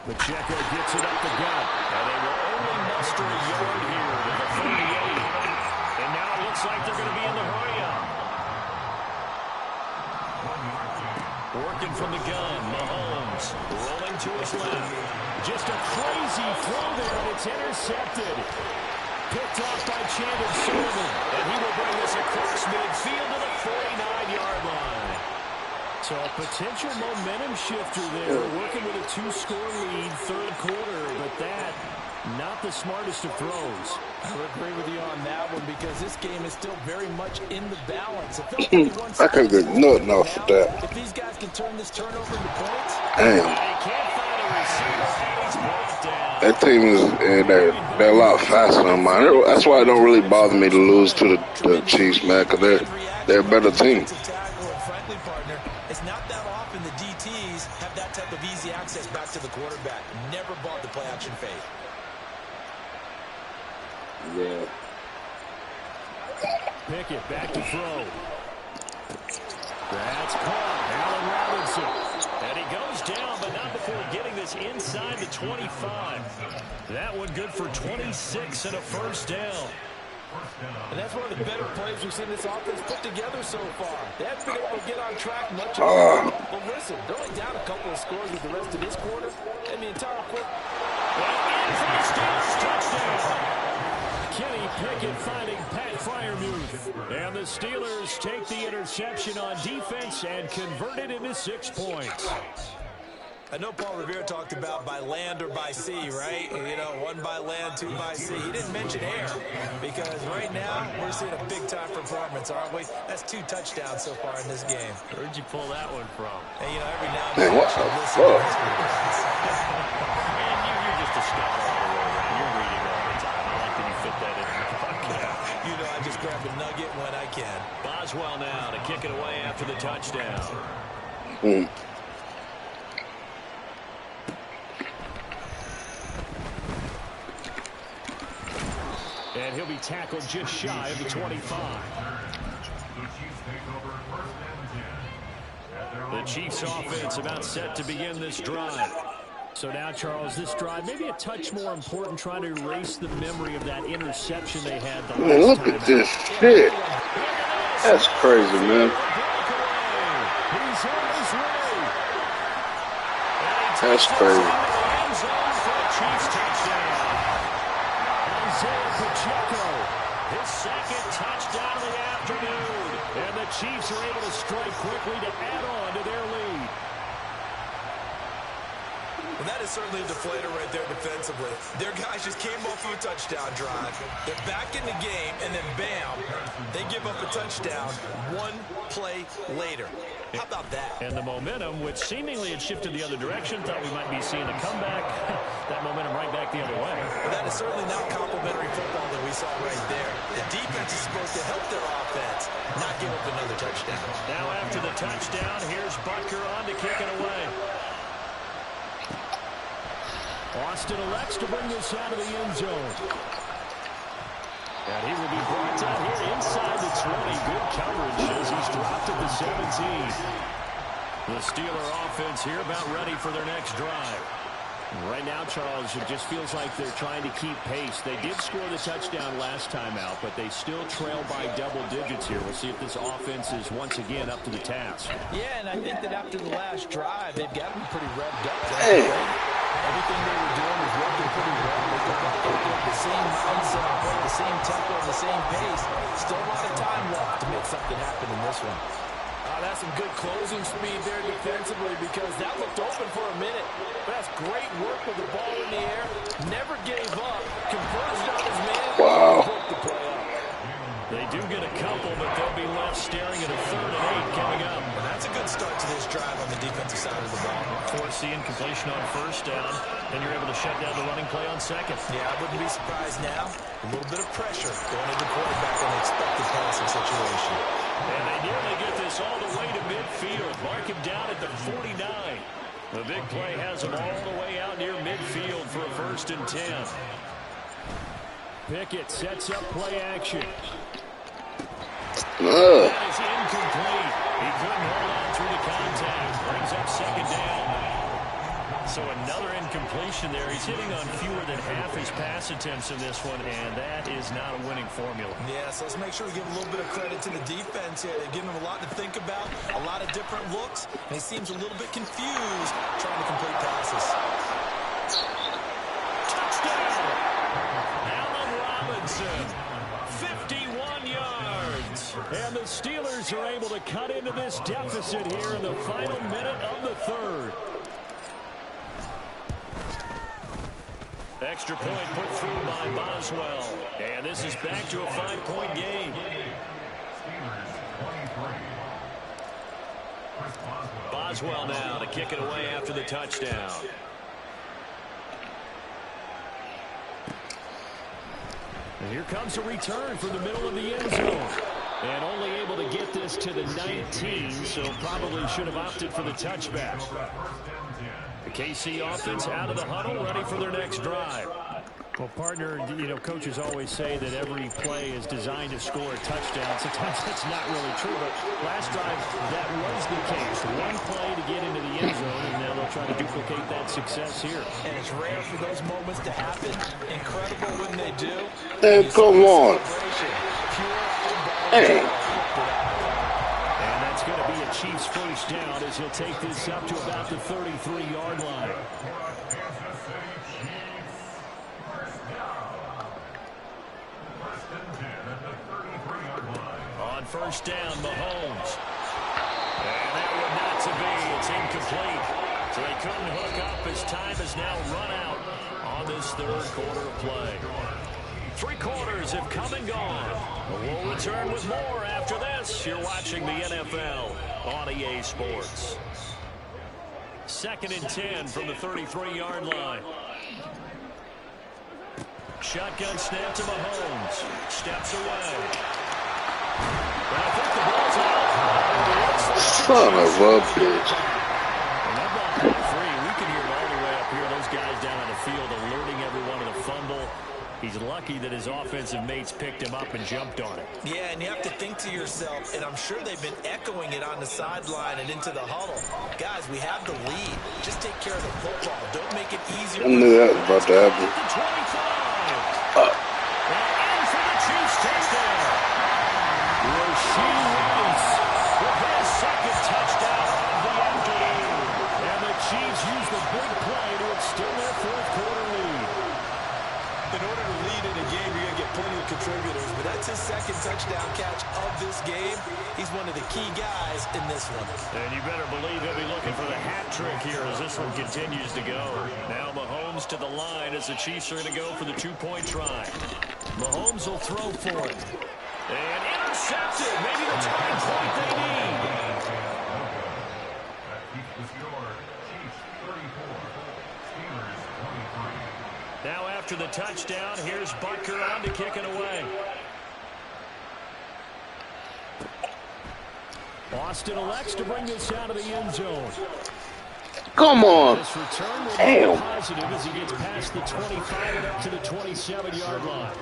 Pacheco gets it up the gut, and they will only muster a yard here to the 38. And now it looks like they're going to be in the hurry-up. Working from the gun, Mahomes rolling to his left. Just a crazy throw there, and it's intercepted. Picked off by Chandler Sullivan, and he will bring this across midfield to the 49-yard line. So a potential momentum shifter there, working with a 2-score lead, 3rd quarter, but that, not the smartest of throws. I would agree with you on that one because this game is still very much in the balance. I could get nothing off of that. If these guys can turn this turnover into points, damn. That team is, they're a lot faster than mine. That's why it don't really bother me to lose to the Chiefs, man, because they're a better team. Access back to the quarterback. Never bought the play action fake. Yeah. Pickett back to throw. That's caught. Allen Robinson. And he goes down, but not before getting this inside the 25. That one good for 26 and a 1st down. And that's one of the better plays we've seen this offense put together so far. They haven't been able to get on track much. But listen, they're only down a couple of scores with the rest of this quarter. And the entire quarter. Kenny Pickett finding Pat Freiermuth. And the Steelers take the interception on defense and convert it into 6 points. I know Paul Revere talked about by land or by sea, right? You know, 1 by land, 2 by sea. He didn't mention air because right now we're seeing a big-time performance, aren't we? That's 2 touchdowns so far in this game. Where'd you pull that one from? And, you know, every now and then you listen to this. And you're just a scholar all the way around. You're reading all the time. I like that you fit that in the podcast. You know, I just grab a nugget when I can. Boswell now to kick it away after the touchdown. And he'll be be tackled just shy of the 25. The Chiefs offense about set to begin this drive. So now, Charles, this drive maybe a touch more important, trying to erase the memory of that interception they had the Man, last look time at this shit. That's crazy, man. That's crazy. His second touchdown of the afternoon. And the Chiefs are able to strike quickly to add on to their lead. Well, that is certainly a deflator right there defensively. Their guys just came off of a touchdown drive. They're back in the game, and then bam, they give up a touchdown one play later. How about that? And the momentum, which seemingly had shifted the other direction, thought we might be seeing a comeback. That momentum right back the other way. Well, that is certainly not complimentary football that we saw right there. The defense is supposed to help their offense, not give up another touchdown. Now after the touchdown, here's Butker on to kick it away. Austin elects to bring this out of the end zone. And he will be brought down here inside the 20. Good coverage as he's dropped at the 17. The Steeler offense here about ready for their next drive. Right now, Charles, it just feels like they're trying to keep pace. They did score the touchdown last time out, but they still trail by double digits here. We'll see if this offense is once again up to the task. Yeah, and I think that after the last drive, they've got them pretty revved up. Hey. Everything they were doing was working pretty well. They look like they've got the same mindset, the same tempo, the same pace. Still a lot of time left to make something happen in this one. That's some good closing speed there defensively because that looked open for a minute. But that's great work with the ball in the air. Never gave up. Converged on his man. Wow. Broke the play up. They do get a couple, but they'll be left staring at a 3rd and 8 coming up. That's a good start to this drive on the defensive side of the ball. Force the incompletion on 1st down, then you're able to shut down the running play on 2nd. Yeah, I wouldn't be surprised now. A little bit of pressure going into quarterback on an expected passing situation. And they nearly get this all the way to midfield. Mark him down at the 49. The big play has him all the way out near midfield for a 1st and 10. Pickett sets up play action. That is incomplete. He couldn't hold on through the contact. Brings up 2nd down. So another incompletion there. He's hitting on fewer than half his pass attempts in this one, and that is not a winning formula. Yeah, so let's make sure we give a little bit of credit to the defense here. They've given him a lot to think about, a lot of different looks, and he seems a little bit confused trying to complete passes. Touchdown! Allen Robinson, 51 yards. And the Steelers are able to cut into this deficit here in the final minute of the 3rd. Extra point put through by Boswell. And this is back to a 5-point game. Boswell now to kick it away after the touchdown. And here comes a return from the middle of the end zone. And only able to get this to the 19, so probably should have opted for the touchback. The KC offense out of the huddle, ready for their next drive. Well, partner, you know, coaches always say that every play is designed to score a touchdown. Sometimes that's not really true, but last drive, that was the case. One play to get into the end zone, and now they'll try to duplicate that success here. And it's rare for those moments to happen. Incredible when they do. Hey, come on. Hey. And that's going to be a Chiefs 1st down as he'll take this up to about the 33-yard line. On 1st down, Mahomes. And that would not to be. It's incomplete. So they couldn't hook up as time has now run out on this 3rd quarter of play. 3 quarters have come and gone. We'll return with more after this. You're watching the NFL on EA Sports. 2nd and 10 from the 33-yard line. Shotgun snap to Mahomes. Steps away. But I think the ball's out. Son of a bitch. And that ball caught free. We can hear it all the way up here. Those guys down on the field alerting everyone to the fumble. He's lucky lucky that his offensive mates picked him up and jumped on it. Yeah, and you have to think to yourself, and I'm sure they've been echoing it on the sideline and into the huddle. Guys, we have the lead. Just take care of the football. Don't make it easier. I knew that was about to happen. And in for the Chiefs touchdown. Rasheed Rice with his second touchdown of the afternoon. And the Chiefs use the big play to extend their fourth quarter lead. In order to lead in a game, you're going to get plenty of contributors, but that's his second touchdown catch of this game. He's one of the key guys in this one. And you better believe he'll be looking for the hat trick here as this one continues to go. Now Mahomes to the line as the Chiefs are going to go for the two-point try. Mahomes will throw for it. And intercepted. Maybe the turning point they need. That keeps the score. Chiefs 34, Steelers 23. Now after the touchdown, here's Butker on to kick it away. Austin elects to bring this out of the end zone. Come on. This return will Damn. be positive as he gets past the 25 and up to the 27-yard line.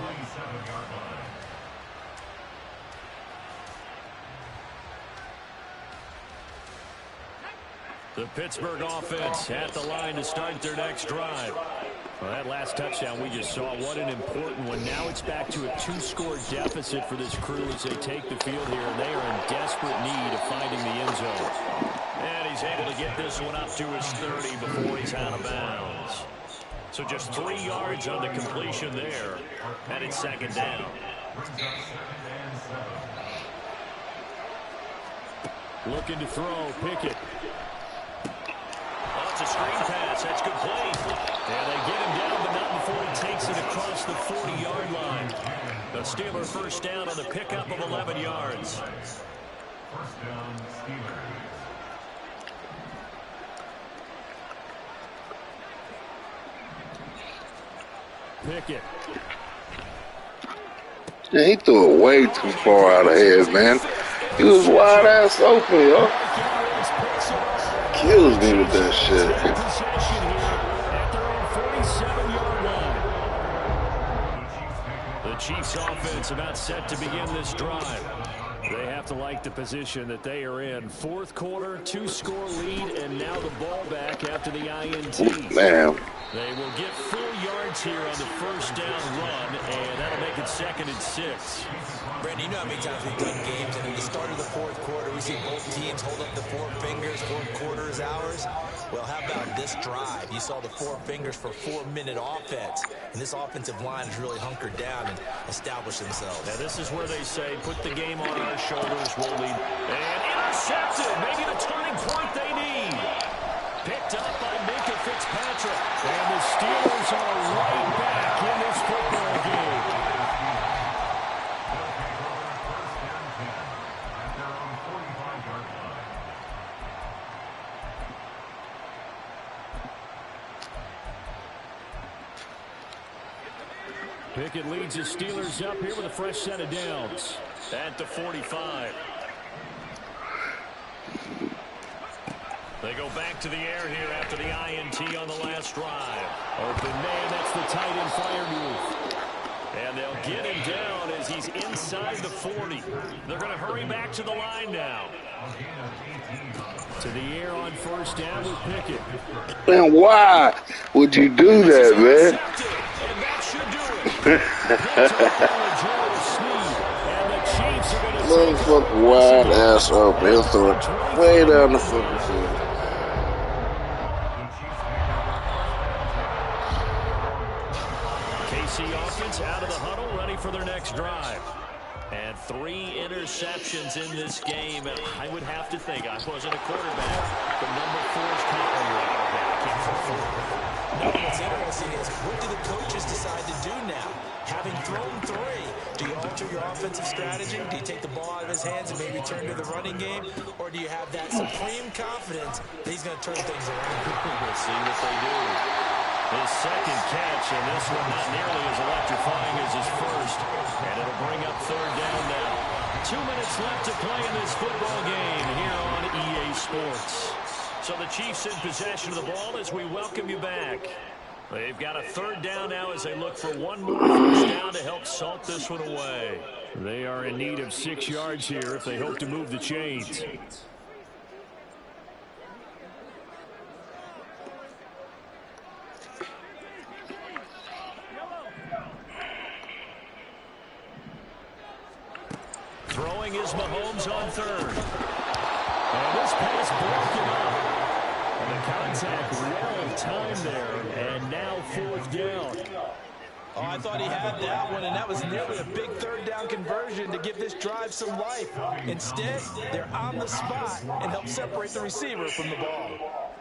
The Pittsburgh offense at the line to start their next drive. Well, that last touchdown we just saw, what an important one. Now it's back to a two-score deficit for this crew as they take the field here, and they are in desperate need of finding the end zone. And he's able to get this one up to his 30 before he's out of bounds. So just 3 yards on the completion there, and it's second down. Looking to throw, Pickett. Oh, it's a screen pass. That's complete. And they get him down, but not before he takes it across the 40-yard line. The Steelers first down on the pickup of 11 yards. First down, Steelers. Pickett. Yeah, he threw it way too far out of his, man. He was wide ass open, yo. Kills me with that shit. The Chiefs offense about set to begin this drive. They have to like the position that they are in. Fourth quarter, 2-score lead, and now the ball back after the INT. Man. They will get 4 yards here on the first down run, and that'll make it 2nd and 6. Brandon, you know how many times we've done games, and at the start of the fourth quarter, we see both teams hold up the 4 fingers, fourth quarter is ours. Well, how about this drive? You saw the 4 fingers for 4-minute offense, and this offensive line has really hunkered down and established themselves. Now, this is where they say, put the game on our shoulders, we'll lead. And intercepted, maybe the turning point they need. Picked up by Minka Fitzpatrick. And the Steelers are right back in this football game. Pickett leads the Steelers up here with a fresh set of downs. At the 45. They go back to the air here after the INT on the last drive. Open man, that's the tight end fire move. And they'll get him down as he's inside the 40. They're going to hurry back to the line now. To the air on first down with Pickett. Man, why would you do that, man? And that should do it. Motherfucker wide ass open. He'll throw it way down the fucking field. Out of the huddle, ready for their next drive. And 3 interceptions in this game. And I would have to think, I wasn't a quarterback, but number 4 is kind of no, what's interesting is, what do the coaches decide to do now? Having thrown 3, do you alter your offensive strategy? Do you take the ball out of his hands and maybe turn to the running game? Or do you have that supreme confidence that he's going to turn things around? We'll see what they do. His second catch, and this one not nearly as electrifying as his first. And it'll bring up 3rd down now. 2 minutes left to play in this football game here on EA Sports. So the Chiefs in possession of the ball as we welcome you back. They've got a third down now as they look for one more first down to help salt this one away. They are in need of 6 yards here if they hope to move the chains. Throwing is Mahomes on third. And this pass broken up. And the contact well timed there. And now 4th down. Oh, I thought he had that one, and that was nearly a big third down conversion to give this drive some life. Instead, they're on the spot and help separate the receiver from the ball.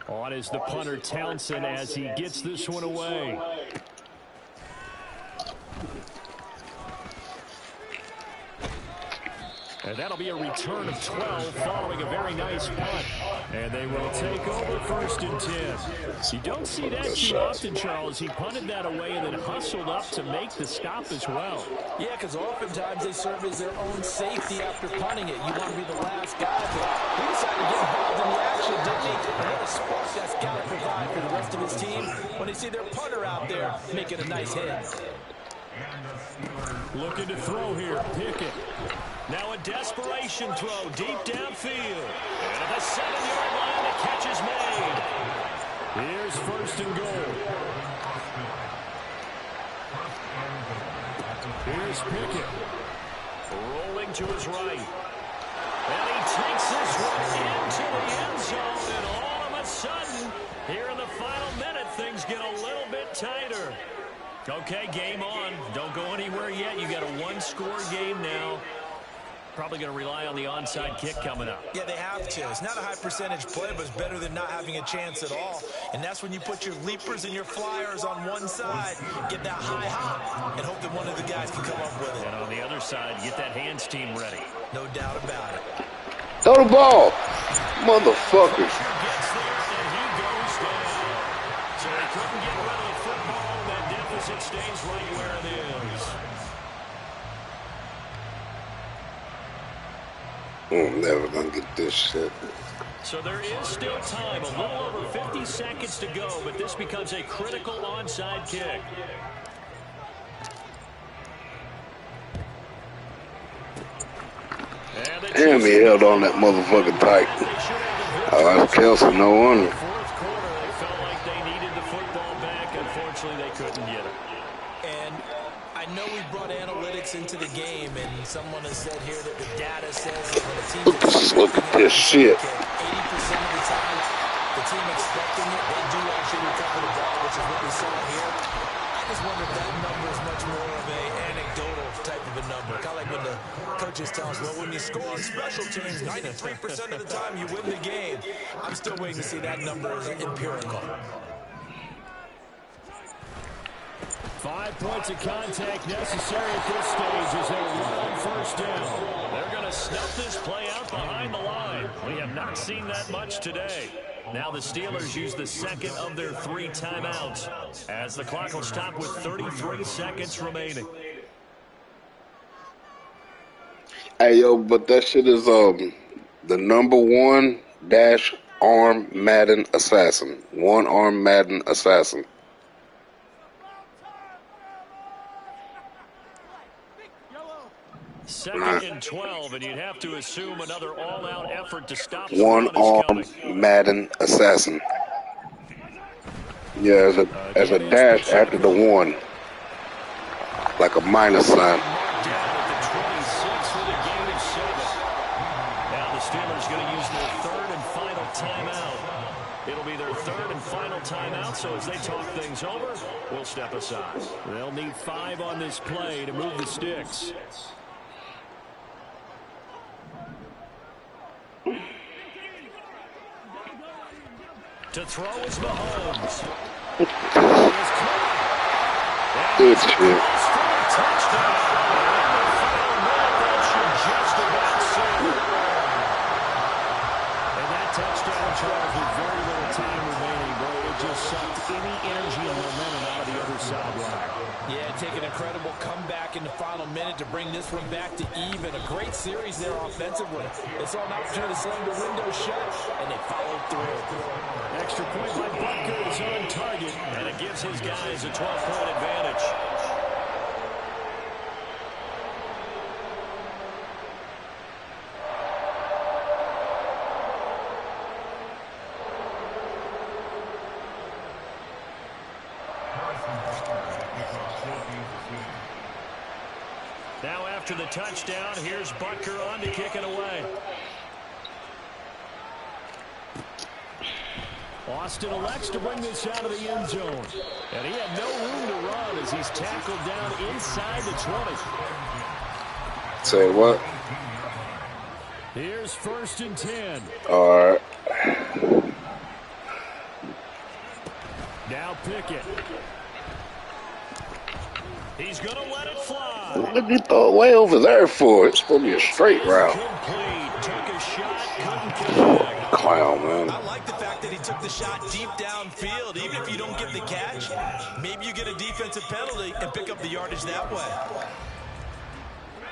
On is the punter Townsend as he gets this one away. And that'll be a return of 12 following a very nice punt. And they will take over 1st and 10. You don't see that too often, Charles. He punted that away and then hustled up to make the stop as well. Yeah, because oftentimes they serve as their own safety after punting it. You want to be the last guy, but he decided to get involved in the action, didn't he? And what a spark that's got to provide for the rest of his team when they see their punter out there making a nice hit. Looking to throw here, Pickett. Now a desperation throw deep downfield. And at the 7-yard line, the catch is made. Here's 1st and goal. Here's Pickett. Rolling to his right. And he takes this one into the end zone. And all of a sudden, here in the final minute, things get a little bit tighter. Okay, game on. Don't go anywhere yet. You got a 1-score game now. Probably going to rely on the onside kick coming up. Yeah, they have to. It's not a high percentage play, but it's better than not having a chance at all. And that's when you put your leapers and your flyers on one side, get that high hop, and hope that one of the guys can come up with it. And on the other side, get that hands team ready. No doubt about it. Throw the ball, motherfuckers. Gets there, and he goes down. So he couldn't get rid of the football. That deficit stays right where it is. I'm never gonna get this shit. So there is still time, a little over 50 seconds to go, but this becomes a critical onside kick. Damn, he held on that motherfucking tight. Oh, that's Kelsey, no wonder. Fourth quarter, they felt like they needed the football back. Unfortunately, they couldn't get it. And I know we brought analytics into the game, and someone has said here that the data says that when a team's Look at this shit. 80% of the time, the team expecting it, they do actually recover the ball, which is what we saw here. I just wonder if that number is much more of a anecdotal type of a number. Kind of like when the coaches tell us, well, when you score on special teams, 93% of the time you win the game. I'm still waiting to see that number as empirical. 5 points of contact necessary at this stage as they run on first down. They're going to snuff this play out behind the line. We have not seen that much today. Now the Steelers use the second of their 3 timeouts as the clock will stop with 33 seconds remaining. Hey, yo, but that shit is the number 1 dash arm Madden assassin. 1 arm Madden assassin. Second and 12, and you'd have to assume another all-out effort to stop. 1 arm Madden assassin. Yeah, as a dash after the 1, like a minus sign. Down at the 26 for the gain of 7. Now the Steelers going to use their third and final timeout. It'll be their third and final timeout, so as they talk things over, we'll step aside. They'll need 5 on this play to move the sticks. To throw is Mahomes. Good shit. Touchdown, Charles, with very little time remaining, bro. It just sucked any energy and momentum out of the other sideline. Yeah, take an incredible comeback in the final minute to bring this one back to even. A great series there offensively. They saw an opportunity to slam the window shut, and they followed through. Extra point by Butker is on target, and it gives his guys a 12-point advantage. Now after the touchdown, here's Butker on to kick it away. Austin elects to bring this out of the end zone. And he had no room to run as he's tackled down inside the 20. Say what? Here's 1st and 10. All right. Now Pickett. He's going to let it fly. What did you throw it way over there for? It's supposed to be a straight route. Took a shot, couldn't connect. Clown, man. I like the fact that he took the shot deep downfield. Even if you don't get the catch, maybe you get a defensive penalty and pick up the yardage that way.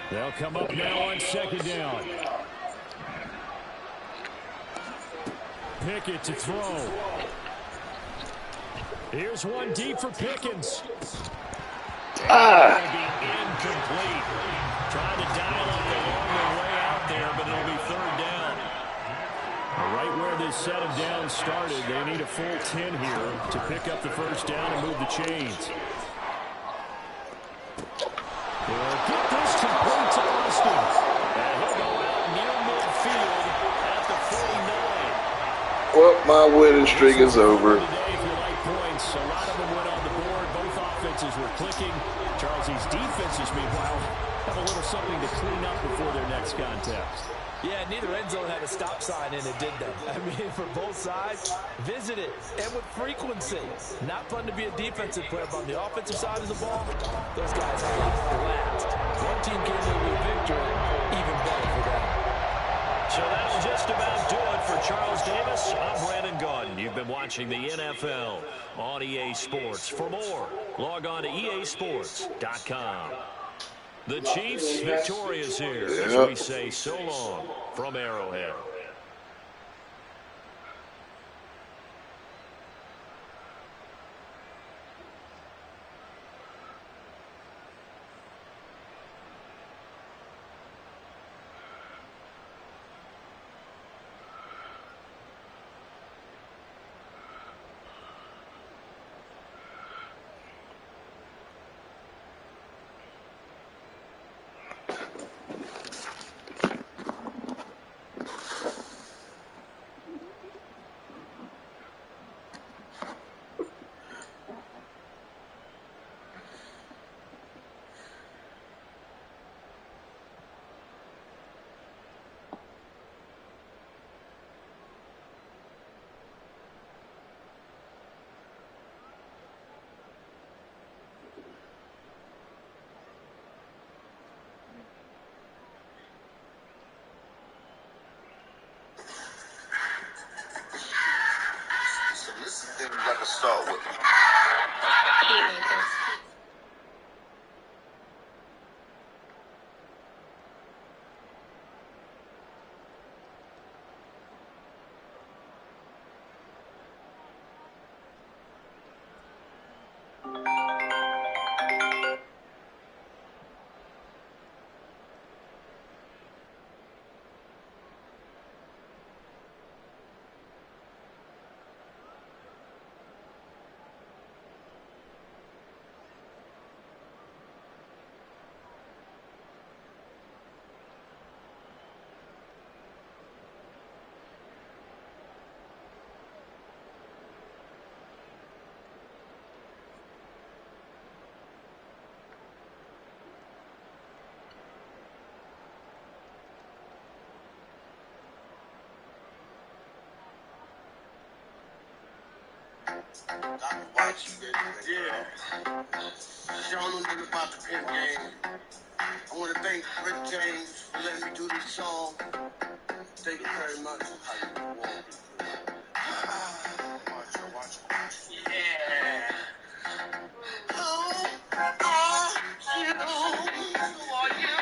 They'll come up now on 2nd down. Pickett to throw. Here's one deep for Pickens. Incomplete. Trying to dial up the long way out there, but it'll be 3rd down. Right where this set of downs started, they need a full 10 here to pick up the 1st down and move the chains. They'll get this complete to Austin. And he'll go out near midfield at the 49. Well, my winning streak is over. Today, if you like points, a lot of them went on the board. Both offenses were clicking. Charles, these defenses, meanwhile, have a little something to clean up before their next contest. Yeah, neither end zone had a stop sign in it, did they? I mean, for both sides, visit it, and with frequency. Not fun to be a defensive player, but on the offensive side of the ball, those guys had a blast. One team came away with a victory, even better for them. So that'll just about do it for Charles Davis. I'm Brandon Gaudin. You've been watching the NFL on EA Sports. For more, log on to easports.com. The Chiefs victorious here as we say so long from Arrowhead. Like a start with. Yeah. Y'all know nothing about the pimp game. I want to thank Rick James for letting me do this song. Thank you very much. Yeah. Who are you? Who are you?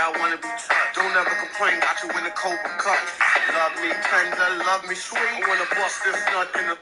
I wanna be touched. Don't ever complain, got you in the Cobra Cup. Love me tender, love me sweet. I wanna bust this nut in the